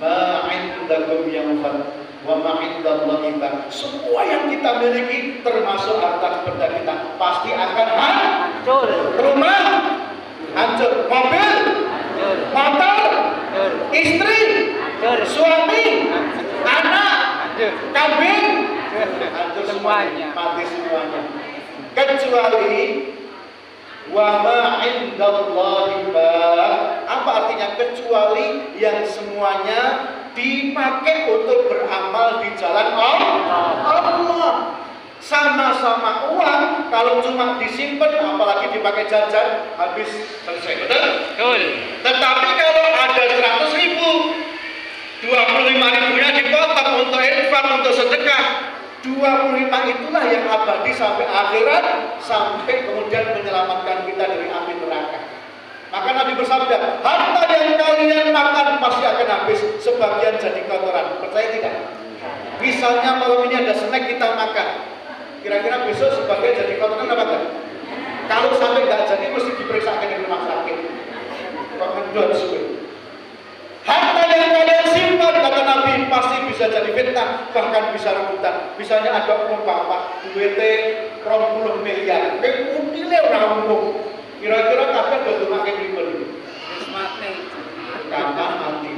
Ma'indakum yanfad wa ma'indallahi baq. Semua yang kita miliki termasuk harta benda kita pasti akan hancur. Rumah hancur, mobil hancur, motor hancur, istri hancur, suami hancur, anak hancur, kambing hancur, semuanya mati semuanya, kecuali wa ma indallahi baq. Apa artinya? Kecuali yang semuanya dipakai untuk beramal di jalan Allah. Sama-sama uang, kalau cuma disimpan, apalagi dipakai jajan, habis selesai, betul? Tetapi kalau ada 100.000, 25.000-nya dipotong untuk infak, untuk sedekah, 25 itulah yang abadi sampai akhirat, sampai kemudian menyelamatkan kita dari api neraka. Maka Nabi bersabda, harta yang kalian makan pasti akan habis, sebagian jadi kotoran. Percaya tidak? Misalnya malam ini ada snack kita makan, kira-kira besok sebagian jadi kotoran apa enggak? Kalau sampai nggak jadi, mesti diperiksakan di rumah sakit. Kok ngedot suwe. Harta yang kalian simpan, kata Nabi, pasti bisa jadi fitnah, bahkan bisa rebutan. Misalnya ada umum bapak, duitnya 20 miliar, kemungkinan orang umum. Kira-kira kapan udah makin ribet ini? Kapan mati?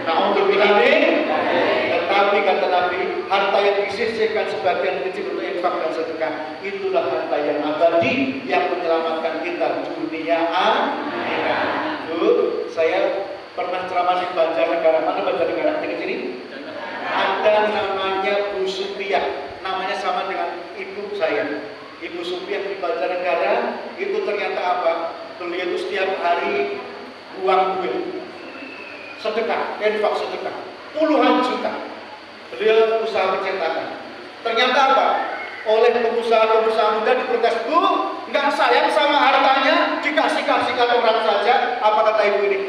Nah untuk bilang ini, tetapi kata Nabi, harta yang disisihkan sebagian kecil untuk infak dan sedekah, itulah harta yang abadi yang menyelamatkan kita dunia akhirat. Saya pernah ceramah di Banjarnegara. Mana Banjarnegara? Di sini ada namanya Bu Supiah, namanya sama dengan ibu saya. Ibu Supiah di Banjarnegara itu ternyata apa? Beliau itu setiap hari uang duit sedekah, infak sedekah puluhan juta. Beliau usaha percetakan. Ternyata apa? Oleh pengusaha-pengusaha muda diprotes, Bu, nggak sayang sama hartanya, dikasih-kasihkan orang saja. Apa kata ibu ini?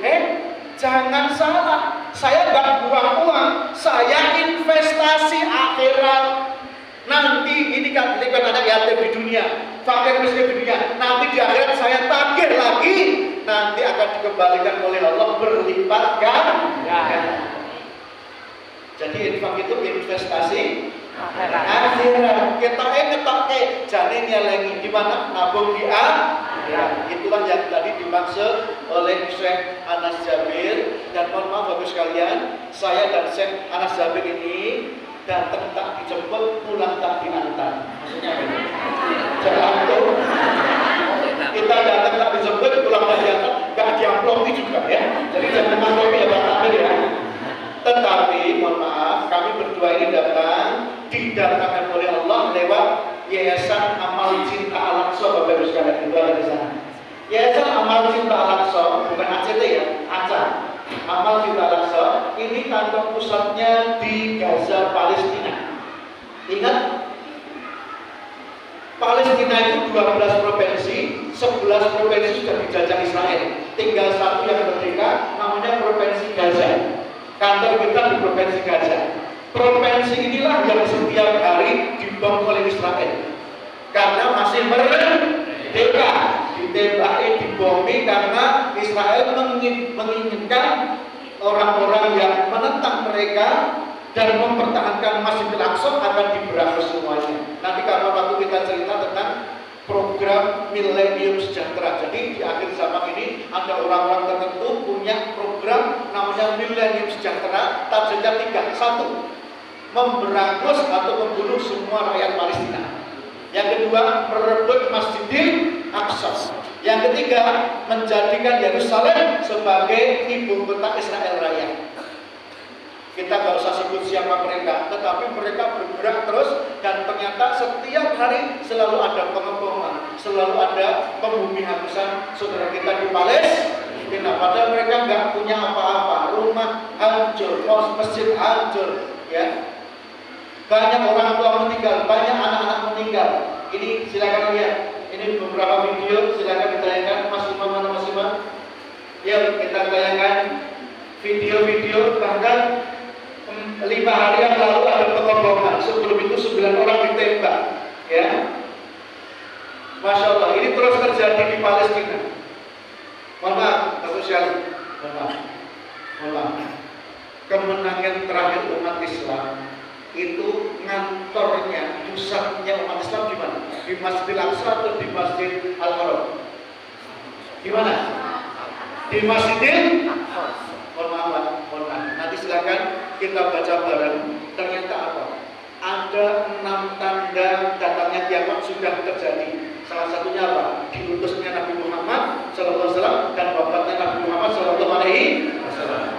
Jangan salah, saya nggak buang uang, saya investasi akhirat. Nanti ini kan anak yatim di dunia, fakir miskin di dunia. Nanti di akhirat saya tagih lagi, nanti akan dikembalikan oleh Allah berlipat ganda. Jadi infak itu investasi akhirat. Kita ngetoke jane nyelengi di mana? Nabung di akhirat. Itulah yang tadi dimaksud oleh Syekh Anas Jabir. Dan mohon maaf Bapak sekalian, saya dan Syekh Anas Jabir ini datang tak dijemput, pulang tak diantar. Maksudnya apa? Jangan kita datang tak dijemput, pulang tak diantar, gak diamplopi juga ya. Jadi jangan amplopi ya Pak Amir ya. Tetapi mohon maaf, kami berdua ini datang didatangkan oleh Allah lewat Yayasan Amal Cinta Al-Aqsa. Bapak Ibu sekalian, itu ada di sana. Yayasan Amal Cinta Al-Aqsa, bukan ACT ya, ACA. Amal Cinta Al-Aqsa ini kantor pusatnya di Gaza, Palestina. Ingat, Palestina itu 12 provinsi, 11 provinsi sudah dijajah Israel. Tinggal satu yang merdeka, namanya Provinsi Gaza. Kantor kita di Provinsi Gaza. Provinsi inilah yang setiap hari dibom oleh Israel. Karena masih merdeka, ditembaki, dibomi karena Israel menginginkan orang-orang yang menentang mereka dan mempertahankan Masjidil Aqsa akan diberangus semuanya. Nanti karena waktu kita cerita tentang program program Millennium Sejahtera. Jadi di akhir zaman ini ada orang-orang tertentu punya program namanya Millennium Sejahtera. Targetnya 3. 1, memberangus atau membunuh semua rakyat Palestina. Yang kedua, merebut Masjidil Aqsa. Yang ketiga, menjadikan Yerusalem sebagai ibu kota Israel Raya. Kita nggak usah sebut siapa mereka, tetapi mereka bergerak terus dan ternyata setiap hari selalu ada pengeboman, selalu ada pembumi habisan saudara kita di Palestina. Padahal mereka nggak punya apa-apa, rumah hancur, masjid hancur, ya. Banyak orang tua meninggal, banyak anak-anak meninggal. Ini silakan lihat, ini beberapa video, silakan ditayangkan. Mas Imam, mana Mas Imam? Ya, kita tayangkan video-video bahkan 5 hari yang lalu ada pengeboman. Sebelum itu 9 orang ditembak, ya. Masya Allah, ini terus terjadi di Palestina. Mohon maaf, Dr. Syarif. Mohon maaf. Kemenangan terakhir umat Islam itu ngantornya, pusatnya umat Islam di mana? Di Masjidil Aqsa atau di Masjid Al-Haram? Di mana? Di Masjidil. Mohon maaf. Nanti silakan kita baca bareng. Ternyata apa? Ada 6 tanda datangnya kiamat sudah terjadi. Salah satunya apa? Diutusnya Nabi Muhammad SAW dan wafatnya Nabi Muhammad SAW.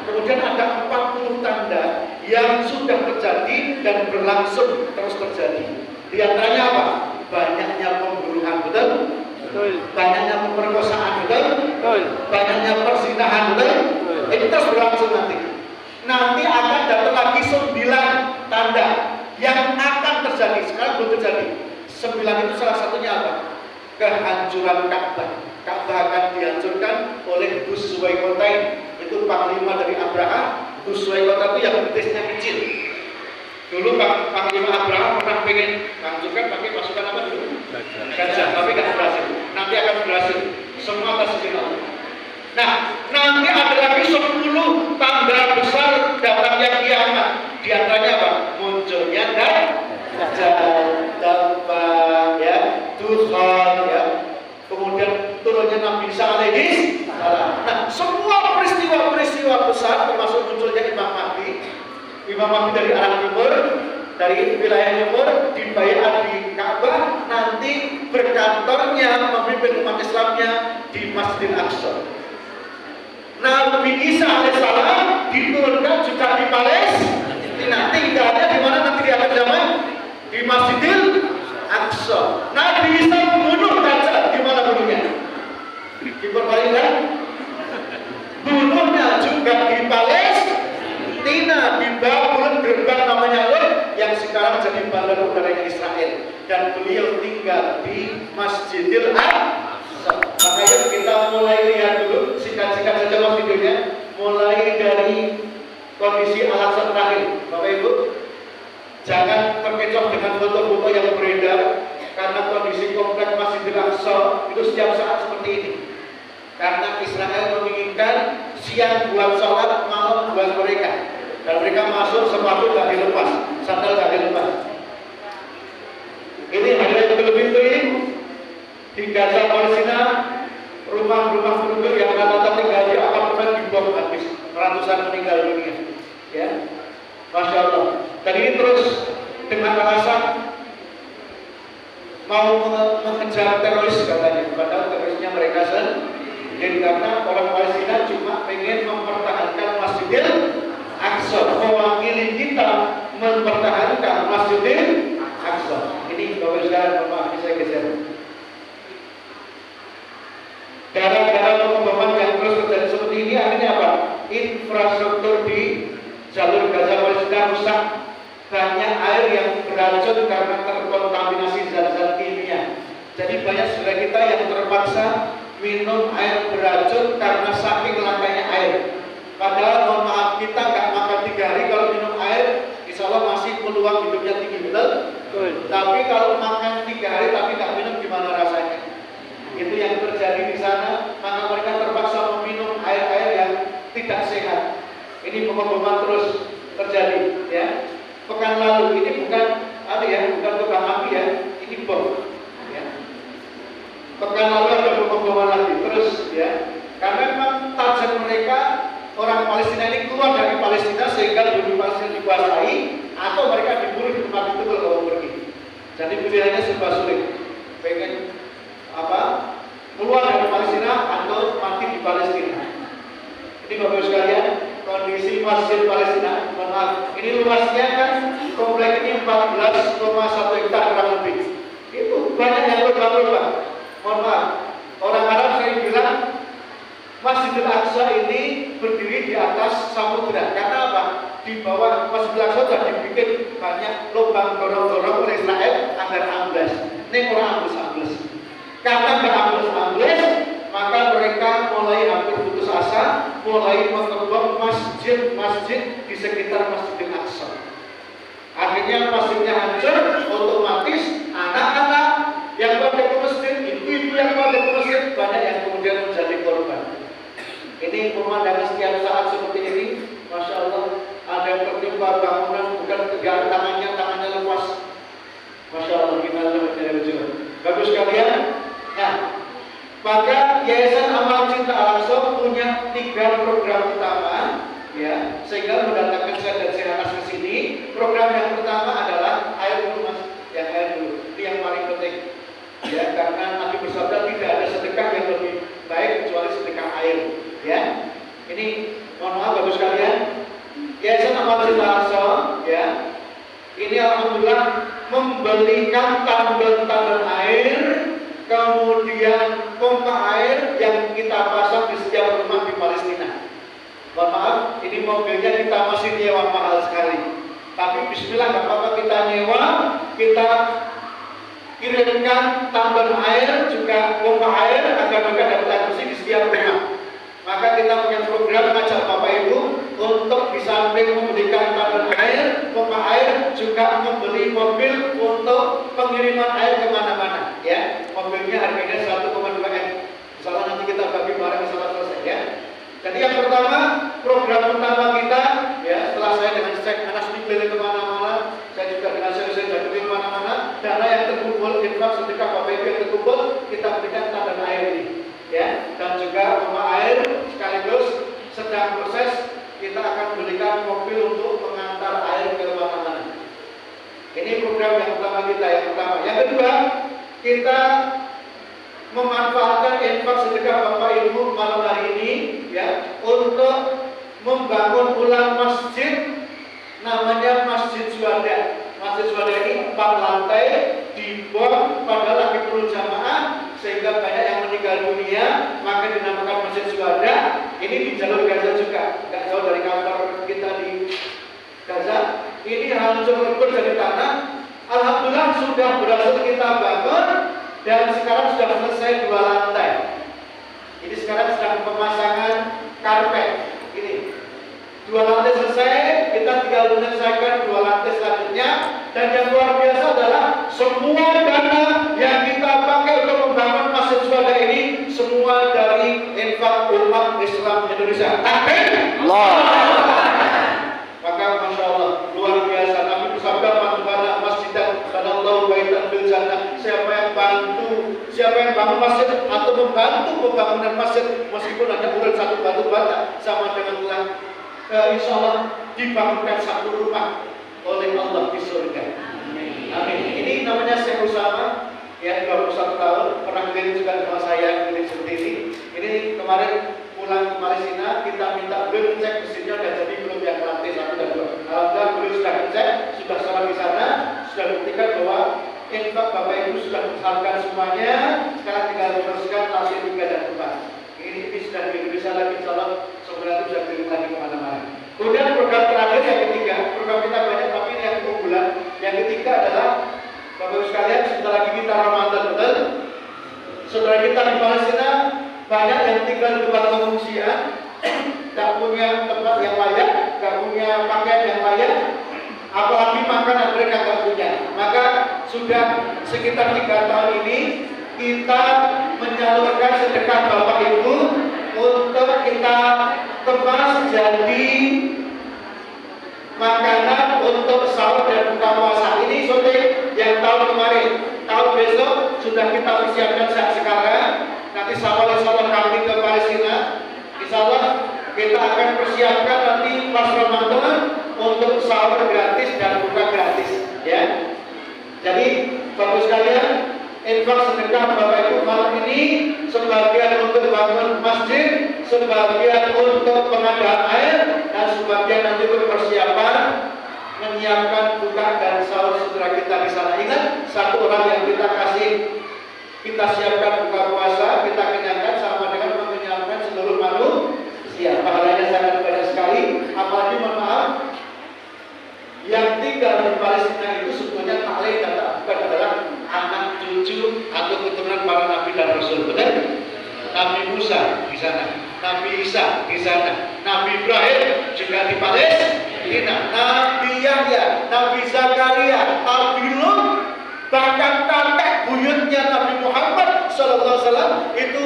Kemudian ada 40 tanda yang sudah terjadi dan berlangsung terus terjadi. Di antaranya apa? Banyaknya pembunuhan, betul? Banyaknya pemerkosaan, betul? Banyaknya perzinahan, betul? Ini terus berlangsung nanti. Nanti akan datang lagi 9 tanda yang akan terjadi. Sekarang belum terjadi. 9 itu salah satunya apa? Kehancuran Ka'bah. Ka'bah akan dihancurkan oleh Dzulqarnain. Itu panglima dari Abraha. Dzulqarnain itu yang betisnya kecil. Dulu panglima Abraha pernah pengen menghancurkan pakai pasukan apa dulu? Gajah, tapi nggak berhasil. Nanti akan berhasil. Semua atas izin Allah. Nah, nanti ada lagi 10 tanda besar datangnya kiamat. Di antaranya apa? Munculnya Dajjal, ya, Dukhan, ya. Kemudian turunnya Nabi Isa alaihi salam. Nah, semua peristiwa besar termasuk munculnya Imam Mahdi. Imam Mahdi dari arah timur, dari wilayah timur, dibayar di Ka'bah, nanti berkantornya memimpin umat Islamnya di Masjidil Aqsa. Nabi Isa alaihissalam diturunkan juga di Palestina. Tinggalnya di mana nanti di akhir zaman? Di Masjidil Aqsa. Nabi Isa membunuh Dajjal. Di mana bunuhnya? Di Palestina. Bunuhnya juga di Palestina, di Babylon, gerbang namanya Lut, yang sekarang jadi bandar udaranya Israel. Dan beliau tinggal di Masjidil Aqsa. Makanya kita mulai lihat dulu, singkat-singkat saja mas videonya. Mulai dari kondisi Al-Aqsa terakhir, Bapak Ibu. Jangan terkecoh dengan foto-foto yang beredar, karena kondisi kompleks Masjidil Aqsa itu setiap saat seperti ini. Karena Israel menginginkan siang buat sholat, malam buat mereka. Dan mereka masuk sepatu gak dilepas, sandal gak dilepas. Ini ada pintu ini di Gaza Palestina, rumah-rumah penduduk yang rata-rata tinggal di apartemen dibom habis, ratusan meninggal dunia. Ya, Masya Allah. Dan ini terus dengan alasan mau mengejar teroris katanya, padahal terorisnya mereka sendiri, karena orang Palestina cuma pengen mempertahankan Masjidil Aqsa, mewakili kita mempertahankan Masjidil Aqsa. Ini Bapak sekalian, maaf saya geser. Gara-gara pengeboman yang terus terjadi seperti ini, akhirnya apa? Infrastruktur di jalur Gaza Palestina rusak. Banyak air yang beracun karena terkontaminasi zat-zat kimia. Jadi banyak saudara kita yang terpaksa minum air beracun karena saking langkanya air. Padahal mohon maaf, kita nggak makan 3 hari, kalau minum air insya Allah masih peluang hidupnya tinggi, betul? Tapi kalau makan 3 hari tapi nggak minum, gimana rasanya? Itu yang terjadi di sana. Maka mereka terpaksa meminum air-air yang tidak sehat. Ini pengeboman terus terjadi, ya. Pekan lalu ini bukan bukan tukang api, ya, ini bom, ya. bagus ya. Karena memang target mereka orang Palestina ini keluar dari Palestina sehingga bumi Palestina dikuasai atau mereka dibunuh di tempat itu kalau pergi. Jadi pilihannya serba sulit. Pengen keluar dari Palestina atau mati di Palestina. Ini Bapak sekalian, kondisi masjid Palestina. Maaf, ini luasnya kan komplek ini 14,1 hektar kurang lebih. Itu banyak yang lubang-lubang. Mohon maaf, orang Arab saya bilang Masjidil Aqsa ini berdiri di atas samudra. Karena apa? Di bawah Masjidil Aqsa sudah dibikin banyak lubang dorong-dorong oleh Israel agar ambles. Ini orang ambles-ambles. Karena nggak ambles-ambles, maka mereka mulai hampir putus asa, mulai mengebom masjid-masjid di sekitar Masjidil Aqsa. Akhirnya masjidnya hancur, otomatis anak-anak yang pada ke masjid, ibu-ibu yang pada ke masjid, banyak yang kemudian menjadi korban. Ini pemandangan setiap saat seperti ini, Masya Allah, ada yang tertimpa bangunan, bukan tegak tangannya lepas. Masya Allah, gimana bagus sekalian. Nah, maka Yayasan Amal Cinta Al-Aqsa punya 3 program utama, ya, sehingga mendatangkan saya dan Siranas ke sini. Program yang pertama adalah air dulu, Mas, yang air dulu, itu yang paling penting, ya, karena Nabi bersabda tidak ada sedekah yang lebih baik kecuali sedekah air, ya. Ini mohon maaf bagus sekalian, Yayasan Amal Cinta Al-Aqsa, ya, ini alhamdulillah membelikan tabel-tabel air, kemudian pompa air yang kita pasang di setiap rumah di Palestina. Mohon maaf, ini mobilnya kita masih nyewa mahal sekali. Tapi bismillah, nggak apa-apa kita nyewa, kita kirimkan tabel air, juga pompa air, agar mereka dapat air bersih di setiap rumah. Maka kita punya program ngajak Bapak Ibu untuk di samping memberikan tabel air, pompa air, juga membeli mobil untuk pengiriman air kemana-mana. Ya, mobilnya harganya 1,2 M. Misalnya nanti kita bagi barang misalnya selesai, ya. Jadi yang pertama, program utama kita, ya, setelah saya dengan cek Anas dipilih kemana-mana, saya juga dengan saya dipilih kemana-mana, dana yang terkumpul, infak sedekah Bapak Ibu yang terkumpul, kita berikan tabel air ini, ya, dan juga pompa air. Sekaligus sedang proses kita akan berikan mobil untuk mengantar air ke mana-mana. Ini program yang pertama kita, yang pertama. Yang kedua, kita memanfaatkan infak sedekah Bapak Ibu malam hari ini, ya, untuk membangun ulang masjid namanya Masjid Syuhada. Masjid Syuhada ini 4 lantai, dibom padahal lagi perlu jamaah sehingga banyak yang meninggal dunia, maka dinamakan Masjid Syuhada. Ini di jalur Gaza juga, nggak jauh dari kantor kita di Gaza. Ini hancur lebur dari tanah. Alhamdulillah sudah berhasil kita bangun dan sekarang sudah selesai 2 lantai. Ini sekarang sedang pemasangan karpet. Ini 2 lantai selesai, kita tinggal menyelesaikan 2 lantai selanjutnya. Dan yang luar biasa adalah semua dana yang kita pakai untuk membangun Masjid Syuhada ini semua dari infak umat Islam Indonesia. Amin. Maka Masya Allah, luar biasa. Nabi bersabda, "Man bana masjidan banallahu baitan fil jannah." Siapa yang bangun masjid atau membantu pembangunan masjid, meskipun hanya urut 1 batu bata, sama dengan telah insya Allah dibangunkan 1 rumah oleh Allah di surga. Amin. Ini namanya Syekh Usama, ya, 21 tahun, pernah keliling juga sama saya, keliling seperti ini. Ini kemarin pulang ke Palestina, kita minta beliau cek mesinnya dan jadi belum yang lantai 1 dan 2. Alhamdulillah beliau sudah cek, sudah salah di sana, sudah buktikan bahwa infak Bapak Ibu sudah disalurkan semuanya. Sekarang tinggal meneruskan lantai 3 dan 4. Ini sudah di Indonesia lagi, insya Allah sebenarnya sudah keliling lagi kemana-mana. Kemudian program terakhir yang ketiga, program kita banyak tapi ini yang keunggulan. Yang ketiga adalah Bapak Ibu sekalian, sebentar lagi kita Ramadan, betul? Saudara kita di Palestina banyak yang tinggal di tempat pengungsian, tak punya tempat yang layak, tak punya pakaian yang layak, apalagi makanan mereka tak punya. Maka sudah sekitar 3 tahun ini kita menyalurkan sedekah Bapak Ibu untuk kita kemas jadi makanan untuk sahur dan buka puasa. Ini syuting yang tahun kemarin, tahun besok sudah kita persiapkan saat sekarang. Nanti insya Allah kami ke Palestina. Insya Allah kita akan persiapkan nanti pas Ramadan untuk sahur gratis dan buka gratis, ya. Jadi bagus sekalian, infak sedekah Bapak Ibu malam ini sebagian untuk bangun masjid, sebagian untuk pengadaan air, dan sebagian nanti untuk persiapan menyiapkan buka dan sahur saudara kita di sana. Ingat, satu orang yang kita kasih, kita siapkan buka puasa, kita kenyangkan sama dengan mengenyangkan seluruh manusia. Pahalanya sangat banyak sekali. Apalagi mohon maaf, yang tinggal di Palestina itu sebetulnya tak lain dan tak bukan adalah anak cucu atau keturunan para nabi dan rasul. Betul? Nabi Musa di sana, Nabi Isa di sana, Nabi Ibrahim juga di Palestina, Nabi Yahya, Nabi Zakaria, Nabi Lut, bahkan kakek buyutnya Nabi Muhammad SAW itu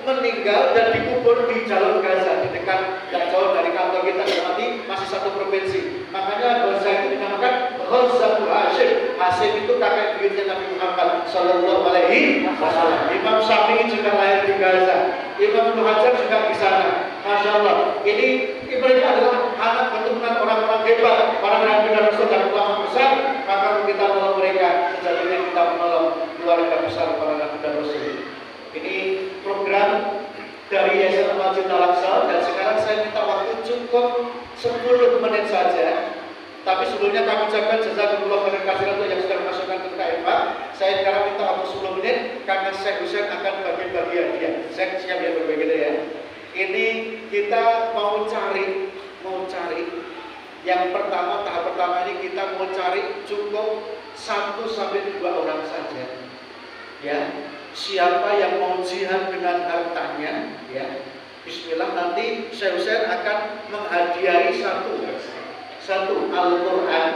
meninggal dan dikubur di Jalur Gaza, di dekat tidak jauh dari kantor kita, berarti masih satu provinsi. Makanya Gaza itu dinamakan Ghazatul Hashim. Hashim itu kakek buyutnya Nabi Muhammad SAW. Imam Syafi'i juga lahir di Gaza, Imam Ibnu Hajar juga di sana. Masya Allah. Ini mereka adalah anak keturunan orang-orang hebat, para nabi dan rasul dan ulama besar. Maka kita menolong mereka, sejatinya kita menolong keluarga besar para nabi dan rasul. Ini program dari Yayasan Masjid Al-Aqsa, dan sekarang saya minta waktu cukup 10 menit saja. Tapi sebelumnya kami ucapkan jazakumullah khairan katsiran untuk yang sudah memasukkan ke KFA. Saya sekarang minta waktu 10 menit karena Syekh Husain akan bagi-bagi hadiah. Saya siap ya berbagi ya. Ini kita mau cari yang pertama, tahap pertama ini kita mau cari cukup 1-2 orang saja, ya. Siapa yang mau jihad dengan hartanya, ya, bismillah, nanti Syekh Husain akan menghadiahi satu Al-Quran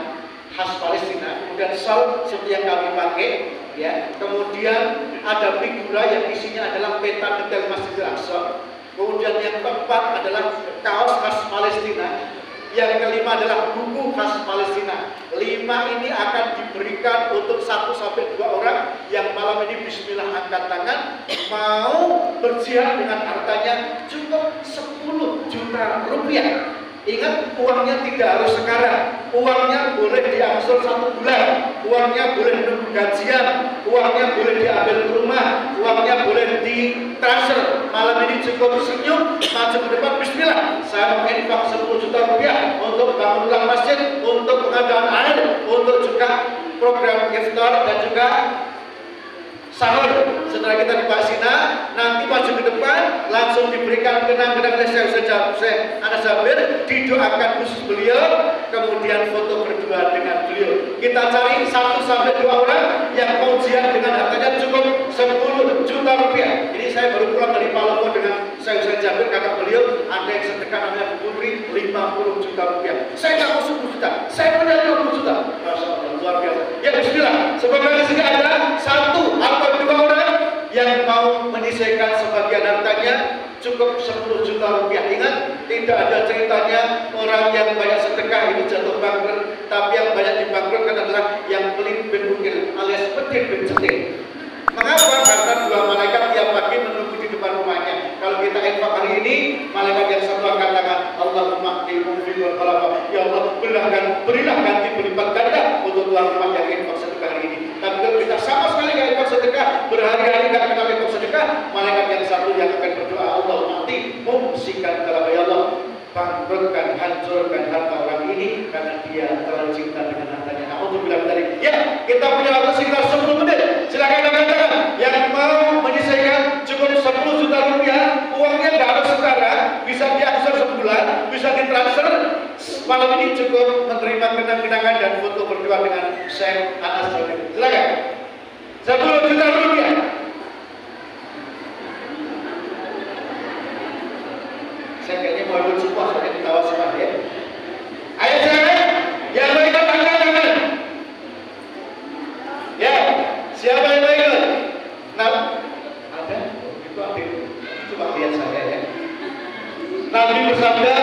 khas Palestina, kemudian shawl seperti yang kami pakai, ya. Kemudian ada figura yang isinya adalah peta detail Masjidil Aqsa. Kemudian yang keempat adalah kaos khas Palestina. Yang kelima adalah buku khas Palestina. 5 ini akan diberikan untuk 1-2 orang yang malam ini bismillah angkat tangan mau berjihad dengan hartanya cukup 10 juta rupiah. Ingat, uangnya tidak harus sekarang, uangnya boleh diangsur 1 bulan, uangnya boleh menunggu gajian, uangnya boleh diambil ke rumah, uangnya boleh ditransfer. Malam ini cukup senyum, maju ke depan, bismillah, saya menginfak 10 juta rupiah untuk bangun ulang masjid, untuk pengadaan air, untuk juga program iftar dan juga sahur. Setelah kita di Palestina, nanti maju ke depan, langsung diberikan kenang-kenang oleh Syekh Anas Jabir, didoakan khusus beliau, kemudian foto berdua dengan beliau. Kita cari 1-2 orang yang mau jihad dengan hartanya cukup 10 juta rupiah. Ini saya baru pulang dari Palopo dengan Syekh Jabir, kakak beliau, ada yang sedekah namanya Bu Putri 50 juta rupiah. Saya nggak mau 10 juta, saya punya 50 juta. Masya Allah, luar biasa. Ya bismillah, semoga di sini ada 1-2 orang yang mau menyisihkan sebagian hartanya cukup 10 juta rupiah. Ingat, tidak ada ceritanya orang yang banyak sedekah itu jatuh bangkrut, tapi yang banyak dibangkrutkan adalah yang pelit bin mukil alias petir bin cetil. Mengapa? Karena 2 malaikat tiap pagi menunggu di depan rumahnya. Kalau kita infak hari ini, malaikat yang satu akan katakan, Allahumma qimum wal khalafa. Ya Allah, berilah ganti berlipat ganda untuk tuan rumah yang infak sedekah hari ini. Tapi kalau kita sama sekali nggak infak sedekah, berhari-hari nggak kenal infak sedekah, malaikat yang satu yang akan berdoa, Allahumma qimum sikan kalaba. Ya Allah, bangkrutkan, hancurkan harta orang ini karena dia terlalu cinta dengan hartanya. Alhamdulillah tadi. Ya, kita punya waktu sekitar 10 menit. Silakan katakan yang mau menyisihkan cukup 10 juta rupiah, uangnya nggak harus sekarang, bisa diangsur sebulan, bisa ditransfer. Malam ini cukup menerima kenang-kenangan dan foto berdua dengan Syekh Anas Jabir. Silakan. 10 juta rupiah. Saya kayaknya mau ikut semua, soalnya ditawa semua ya. Ayo silakan. Yang mau ikut angkat tangan. Ya, siapa yang mau ikut? Nah, ada? Itu aktif. Coba lihat saya ya. Nabi bersabda,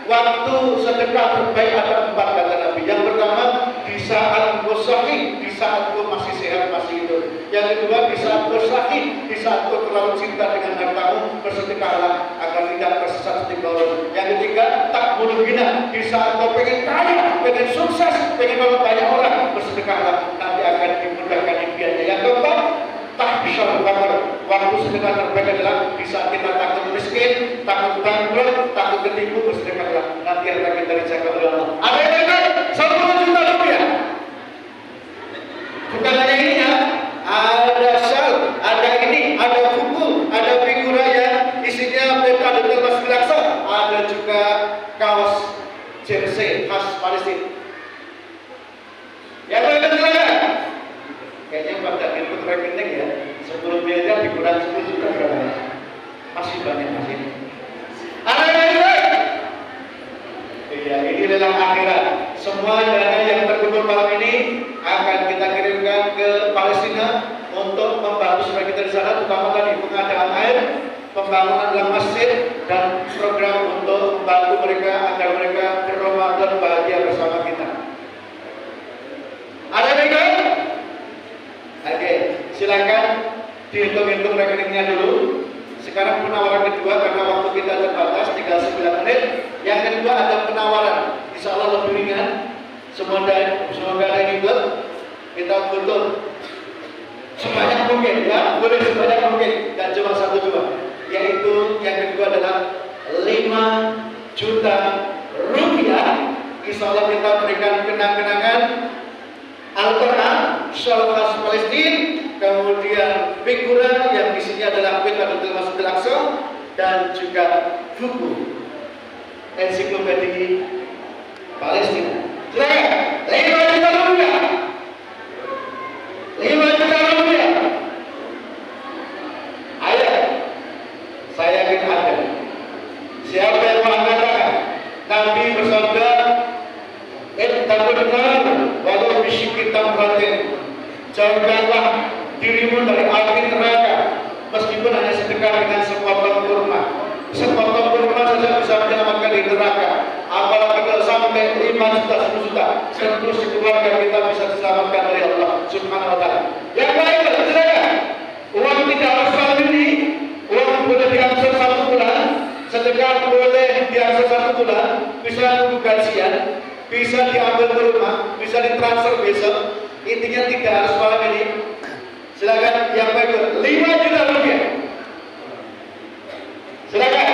waktu sedekah terbaik ada 4 kata Nabi. Yang pertama, di saat engkau sahih, di saat engkau masih sehat, masih hidup. Yang kedua, di saat bersakit, di saat kau terlalu cinta dengan hartamu, bersedekahlah agar tidak tersesat seperti Qarun. Yang ketiga, tak bunuh gina, di saat kau pengen kaya, pengen sukses, pengen nolong banyak orang, bersedekahlah, nanti akan dimudahkan impiannya. Yang keempat, tahsyal fakir, waktu sedekah terbaik adalah di saat kita takut miskin, takut bangkrut, takut ketipu, bersedekahlah, nanti akan kita dijaga oleh Allah. Ada yang lain? 10 juta rupiah. Bukan hanya ini ya, ada sal, ada ini, ada buku, ada figura yang isinya peta detail Masjidil Aqsa, ada juga kaos jersey khas Palestina. Ya boleh silakan. Kayaknya pada input rekening ya, 10 miliar dikurang 10 juta berapa? Masih banyak masih. Ada yang lain? Iya, ini lelang akhirat. Semua dana yang terkumpul malam ini akan kita kirimkan ke Palestina untuk membantu supaya kita di sana, terutama tadi pengadaan air, pembangunan dalam masjid, dan program untuk membantu mereka agar mereka berRamadan bahagia bersama kita. Ada mereka? Oke, silakan dihitung-hitung rekeningnya dulu. Sekarang penawaran kedua, karena waktu kita terbatas, tinggal 9 menit. Yang kedua ada penawaran, insya Allah lebih ringan. Semoga ada yang ikut. Kita tutup sebanyak mungkin, ya, boleh sebanyak mungkin, dan cuma 1-2. Yaitu yang kedua adalah 5 juta rupiah. Insya Allah kita berikan kenang-kenangan Al-Quran, Syal khas Palestina, kemudian figura yang isinya adalah peta detail Masjidil Aqsa, dan juga buku ensiklopedia Palestina. Silakan, 5 juta rupiah. 5 juta rupiah. Ayo, saya yakin ada. Siapa yang mengatakan Nabi bersabda, walau bisyikir tamratin, jauhkanlah dirimu dari api neraka, meskipun hanya sedekah dengan sepotong kurma. Sepotong kurma saja bisa menyelamatkan dari neraka. Apalagi kalau sampai 5 juta, 10 juta, terus keluarga kita bisa diselamatkan oleh Allah Subhanahu wa Ta'ala. Yang lain, silakan. Uang tidak harus selalu ini. Uang boleh diangsur 1 bulan, sedekah boleh diangsur 1 bulan, bisa nunggu gajian, bisa diambil ke rumah, bisa ditransfer besok. Intinya tidak harus malam ini. Silakan yang baik, 5 juta rupiah. Silakan.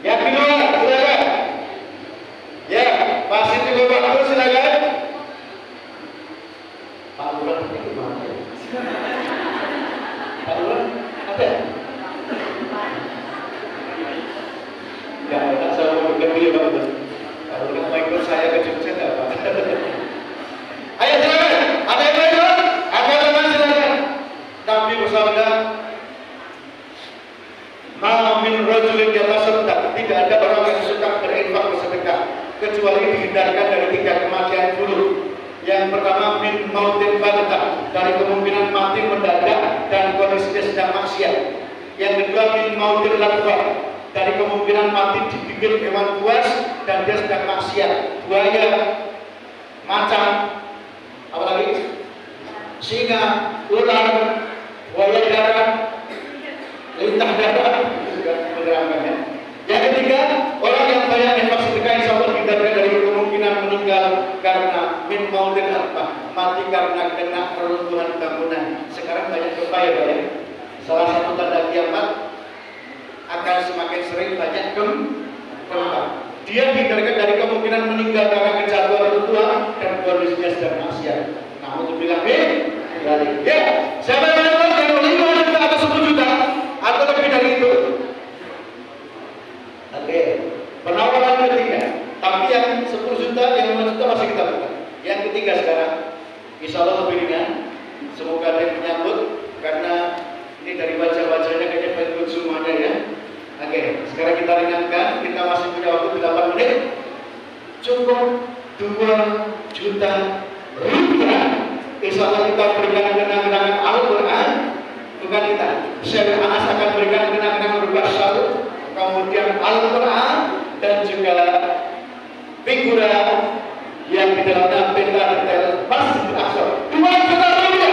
Yang kedua, silakan. Ya, masih cukup waktu, silakan. Pak Lurah itu mana? Pak Lurah ada? Ya, tak saya mau berkebun Pak Lurah. Pak Lurah mau ikut saya ke Jogja enggak, Pak? Ayo silakan. Ada yang lain? Ada teman silakan. Nabi bersabda, "Ma'amin rajulin yatasaddaq." Tidak ada orang yang suka berinfak bersedekah kecuali dihindarkan dari 3 kematian buruk. Yang pertama, min mautin baghtah, dari kemungkinan mati mendadak dan kondisinya sedang maksiat. Yang kedua, min mautin ladhah, dari kemungkinan mati digigit hewan buas dan dia sedang maksiat. Buaya, macan, apalagi singa, ular, buaya darat, lintah darat, juga menerangkannya. Yang ketiga, orang yang banyak infak sedekah insya Allah dihindarkan dari kemungkinan meninggal karena min maudin apa, mati karena kena reruntuhan bangunan. Sekarang banyak gempa ya Pak ya. Salah satu tanda kiamat akan semakin sering banyak gempa. Dia dihindarkan dari kemungkinan meninggal karena kejatuhan reruntuhan dan kondisinya sedang maksiat. Namun itu bilang ya, siapa yang yang 5 juta atau 10 juta atau lebih dari itu? Oke, penawaran ketiga. Tapi yang 10 juta, yang 5 juta masih kita buka. Yang ketiga sekarang, insya Allah lebih ringan. Semoga ada yang menyambut karena ini dari wajah-wajahnya kayaknya baik semuanya ya. Oke, sekarang kita ringankan. Kita masih punya waktu 8 menit. Cukup 2 juta rupiah. Insya Allah kita berikan kenang-kenangan Al-Quran. Bukan kita, Syekh Anas akan berikan kenang-kenangan berupa syarul, kemudian Al-Quran, dan juga figura yang di dalamnya peta detail Masjidil Aqsa. 2 juta rupiah.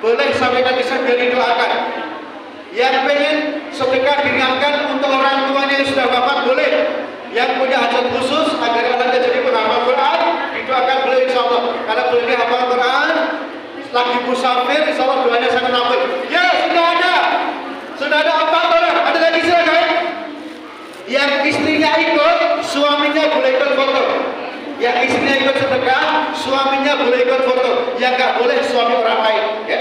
boleh sampaikan kisah dari doakan. Yang pengen sedekah diingatkan untuk orang tuanya yang sudah wafat boleh. Yang punya hajat khusus agar anaknya jadi penghafal Quran didoakan boleh insya Allah. Karena boleh hafal Quran lagi musafir insya Allah doanya sangat nafil. Ya sudah ada 4 orang. Ada lagi silakan. Yang istrinya ikut, suaminya boleh ikut foto. Yang istrinya ikut sedekah, suaminya boleh ikut foto. Yang nggak boleh suami orang lain. Ya.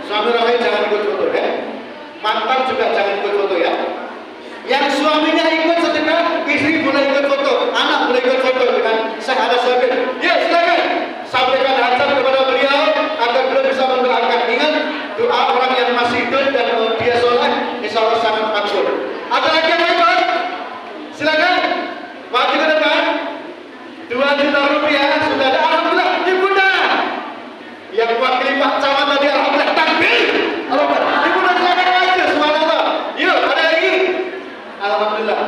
Suami orang lain jangan ikut foto ya. Mantan juga jangan ikut foto ya. Yang suaminya ikut sedekah, istri boleh ikut foto, anak boleh ikut foto dengan Syekh Anas Sabir. Ya silakan sampaikan hajat kepada beliau agar beliau bisa mendoakan. Ingat doa orang yang masih hidup dan dia soleh, insya Allah sangat makbul. Ada lagi yang ikut? Silakan maju ke depan. 2 juta rupiah sudah ada. Alhamdulillah Ibunda. Yang wakili Pak Camat tadi alhamdulillah takbir. Alhamdulillah Ibunda silakan maju. Subhanallah. Yuk ada lagi. Alhamdulillah.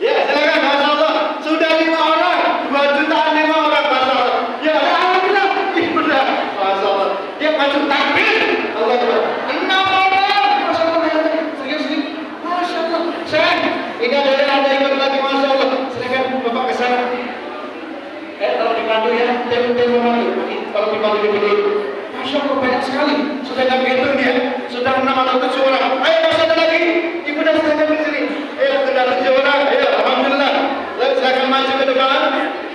Ya silakan. Masya Allah sudah 5 orang. 2 jutaan 5 orang. Masya Allah. Ya alhamdulillah Ibunda. Masya Allah. Ya maju takbir. Allah Akbar. 6 orang. Masya Allah. Serius nih. Masya Allah. Saya ini ada ikut lagi. Masya Allah. Silakan Bapak ke sana. Kalau dipandu ya, tem memandu. Kalau dipandu dulu. Masya Allah banyak sekali. Sudah nggak begitu dia. Sudah 6 atau 7 orang. Ayo masih ada lagi. Ibu dan silakan di sini. Ayo sudah 7 orang. Ayo alhamdulillah. Lalu silakan maju ke depan.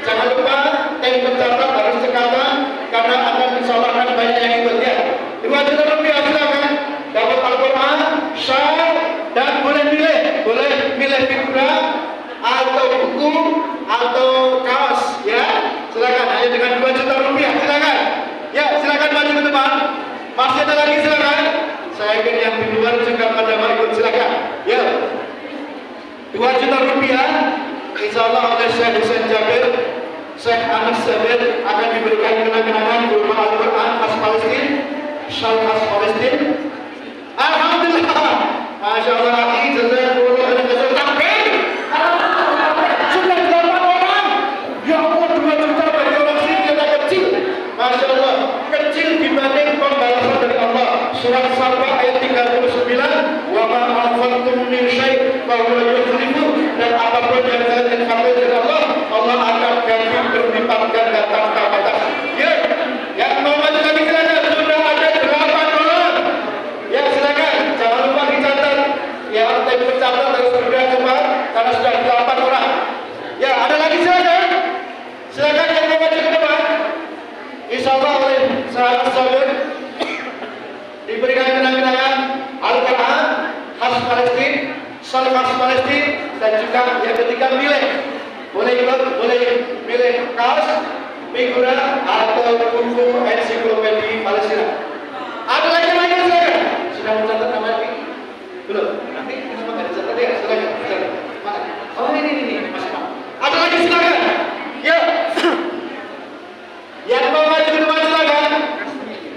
Jangan lupa tem tercatat harus cekatan karena akan insyaallah akan banyak yang ikut ya. 2 juta rupiah silakan. Dapat Al-Quran, syal dan boleh milih figura atau buku atau kaos ya. Silakan hanya dengan 2 juta rupiah silakan. Ya silakan maju ke depan. Masih ada lagi silakan. Saya yakin yang di luar juga pada mau ikut silakan. Ya 2 juta rupiah insya Allah oleh Syekh Husain Jabir, Syekh Anas Sabir akan diberikan kenang-kenangan berupa Al-Quran khas Palestina, syal khas Palestina. Alhamdulillah. Masya Allah lagi jazakumullah khairan. Takbir. Sudah 8 orang. Ya Allah 2 juta bagi orang sini kita kecil. Masya Allah kecil dibanding pembalasan dari Allah. Surat Sabah ayat 39. Wa ma anfaqtum min syai' fa huwa yukhlifu. Dan apapun yang kalian infakkan dari Allah, Allah akan ganti berlipat ganda tanpa batas. Ya, yang mau maju lagi silakan. Sudah ada 8 orang. Ya silakan. Jangan lupa dicatat. Ya, tapi mencatat harus bergerak cepat karena sudah 8 orang. Ya, ada lagi silakan. Silakan yang mau maju ke depan. Insya Allah oleh sahabat sahabat diberikan kenang-kenangan Al-Quran khas Palestina, syal khas Palestina, dan juga yang ketiga boleh milih kaos, figura atau buku ensiklopedia Palestina. Ada lagi silakan. Sudah mencatat nama ini? Belum. Nanti kita akan dicatat ya. Silakan. Oh ini Mas Imam. Ada lagi silakan. Ya. Yang mau maju ke depan silakan.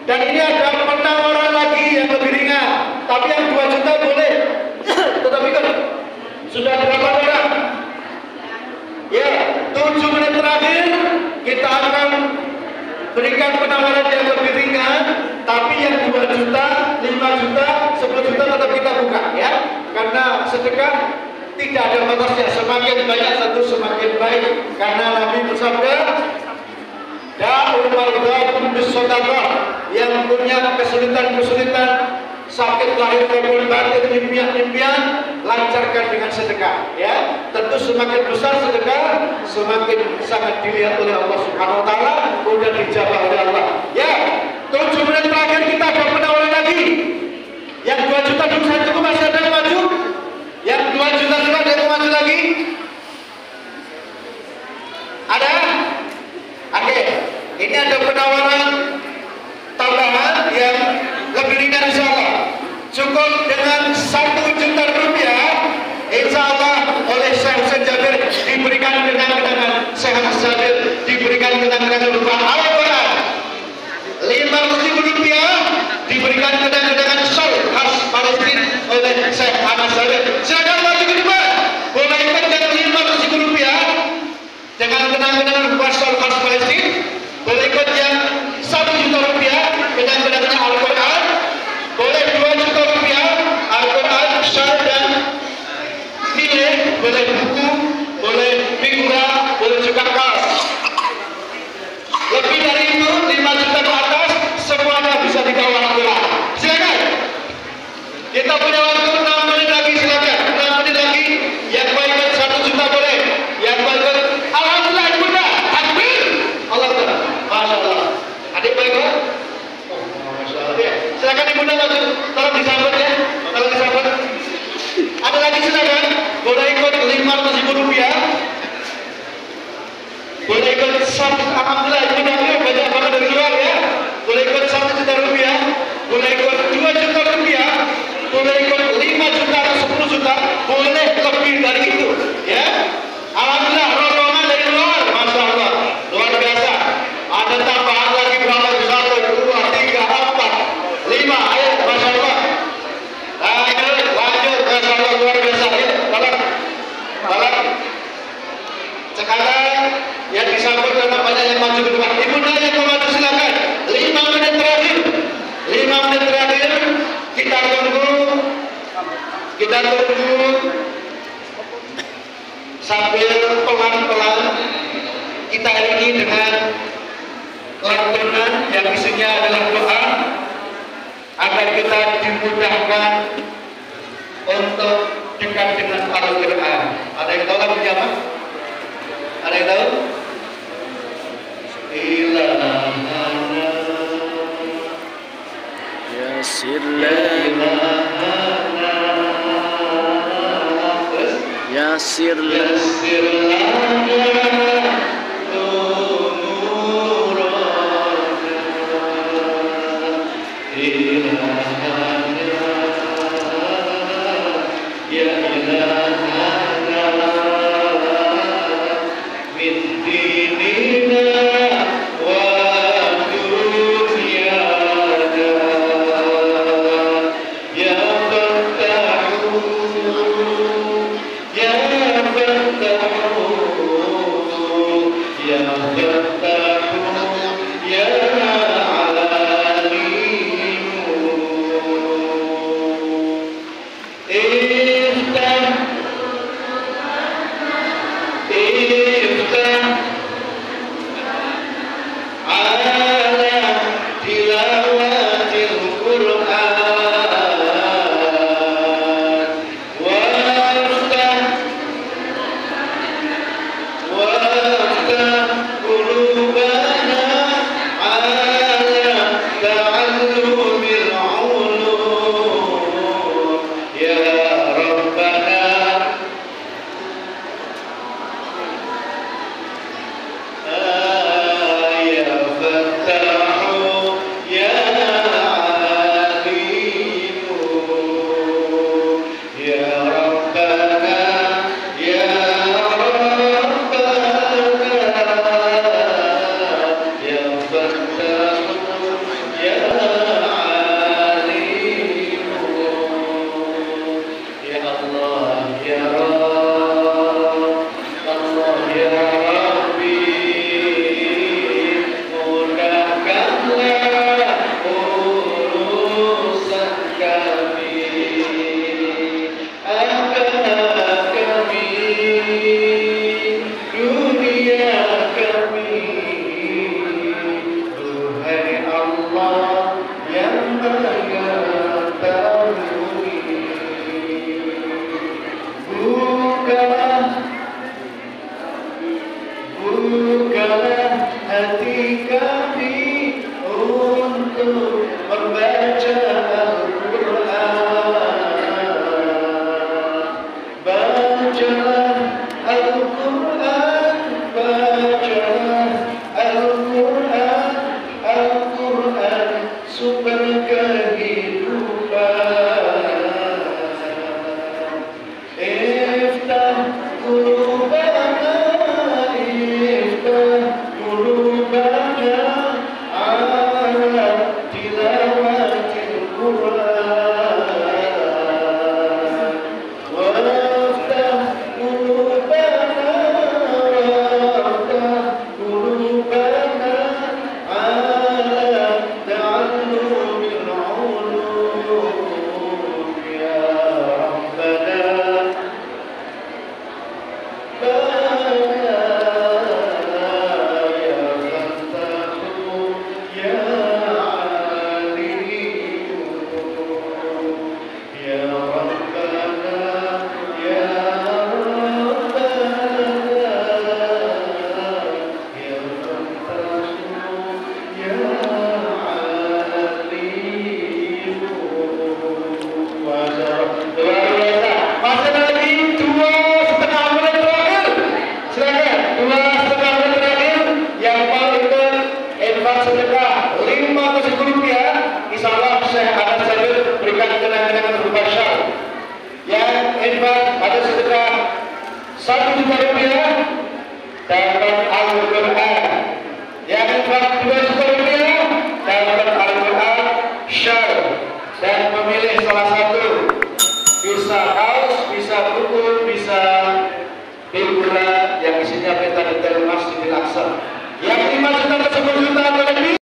Dan ini ada penawaran lagi yang lebih ringan. Tapi yang 2 juta boleh. Tetap ikut. Sudah 8 orang. Ya, 7 menit terakhir kita akan berikan penawaran yang lebih ringan. Tapi yang 2 juta, 5 juta, 10 juta tetap kita buka ya. Karena sedekah tidak ada batasnya. Semakin banyak satu semakin baik. Karena Nabi bersabda, da'ul mardakum bis-shadaqah, yang punya kesulitan-kesulitan, sakit lahir maupun batin, impian-impian, lancarkan dengan sedekah ya. Tentu semakin besar sedekah, semakin sangat dilihat oleh Allah Subhanahu wa taala, mudah dijabah oleh Allah. Ya, 7 menit terakhir kita ada penawaran lagi. Yang 2 juta belum saya cukup, masih ada yang maju. Yang 2 juta juga ada yang maju lagi. Ada? Oke. Ini ada penawaran tambahan yang lebih ringan insya Allah. Cukup dengan 1 juta rupiah, insya Allah oleh Syekh Husain Jabir diberikan kenang-kenangan, Syekh Anas Sabir diberikan kenang-kenangan berupa Al-Quran. 500.000 rupiah diberikan kenang-kenangan syal khas Palestina oleh Syekh Anas Sabir. Silakan maju ke depan. Boleh ikut Lebih dari itu 5 juta ke atas semuanya bisa dibawa Alhamdulillah. Silakan. Kita punya waktu 6 menit lagi, silakan. 6 menit lagi. Yang mau ikut 1 juta boleh. Yang mau ikut Alhamdulillah Bunda. Takbir. Allah Akbar. Masya Allah. Adik mau ikut? Oh, Masya Allah. Ya. Silakan Ibunda maju. Tolong disambut ya. Tolong disambut. Ada lagi silakan. Boleh ikut 500.000 rupiah. Boleh ikut Alhamdulillah Ibunda banyak banget dari luar ya. Boleh ikut 1 juta rupiah. Boleh ikut 2 juta rupiah. Boleh ikut 5 juta atau 10 juta. Boleh lebih dari itu ya. Alhamdulillah rombongan dari luar. Masya Allah. Luar biasa. Ada tambahan lagi berapa? 1, 2, 3, 4, 5. Ayo Masya Allah. Lanjut. Masya Allah luar biasa. Ayo tolong. Sekarang yang disambut karena banyak yang maju ke depan. Ibunda yang mau maju silakan. 5 menit terakhir. 5 menit terakhir. Kita tunggu sambil pelan-pelan kita iringi dengan lantunan yang isinya adalah doa agar kita dimudahkan untuk dekat dengan Al-Quran. Ada yang tahu lagunya apa? Ada yang tahu? Ilahana Yasir Yasir 1 juta rupiah dapat Al-Quran. Yang infak 2 juta rupiah dapat Al-Quran Syar. Dan memilih salah satu, bisa kaos, bisa buku, bisa figura yang isinya peta detail Masjidil Aqsa. Yang 5 juta ke 10 juta atau lebih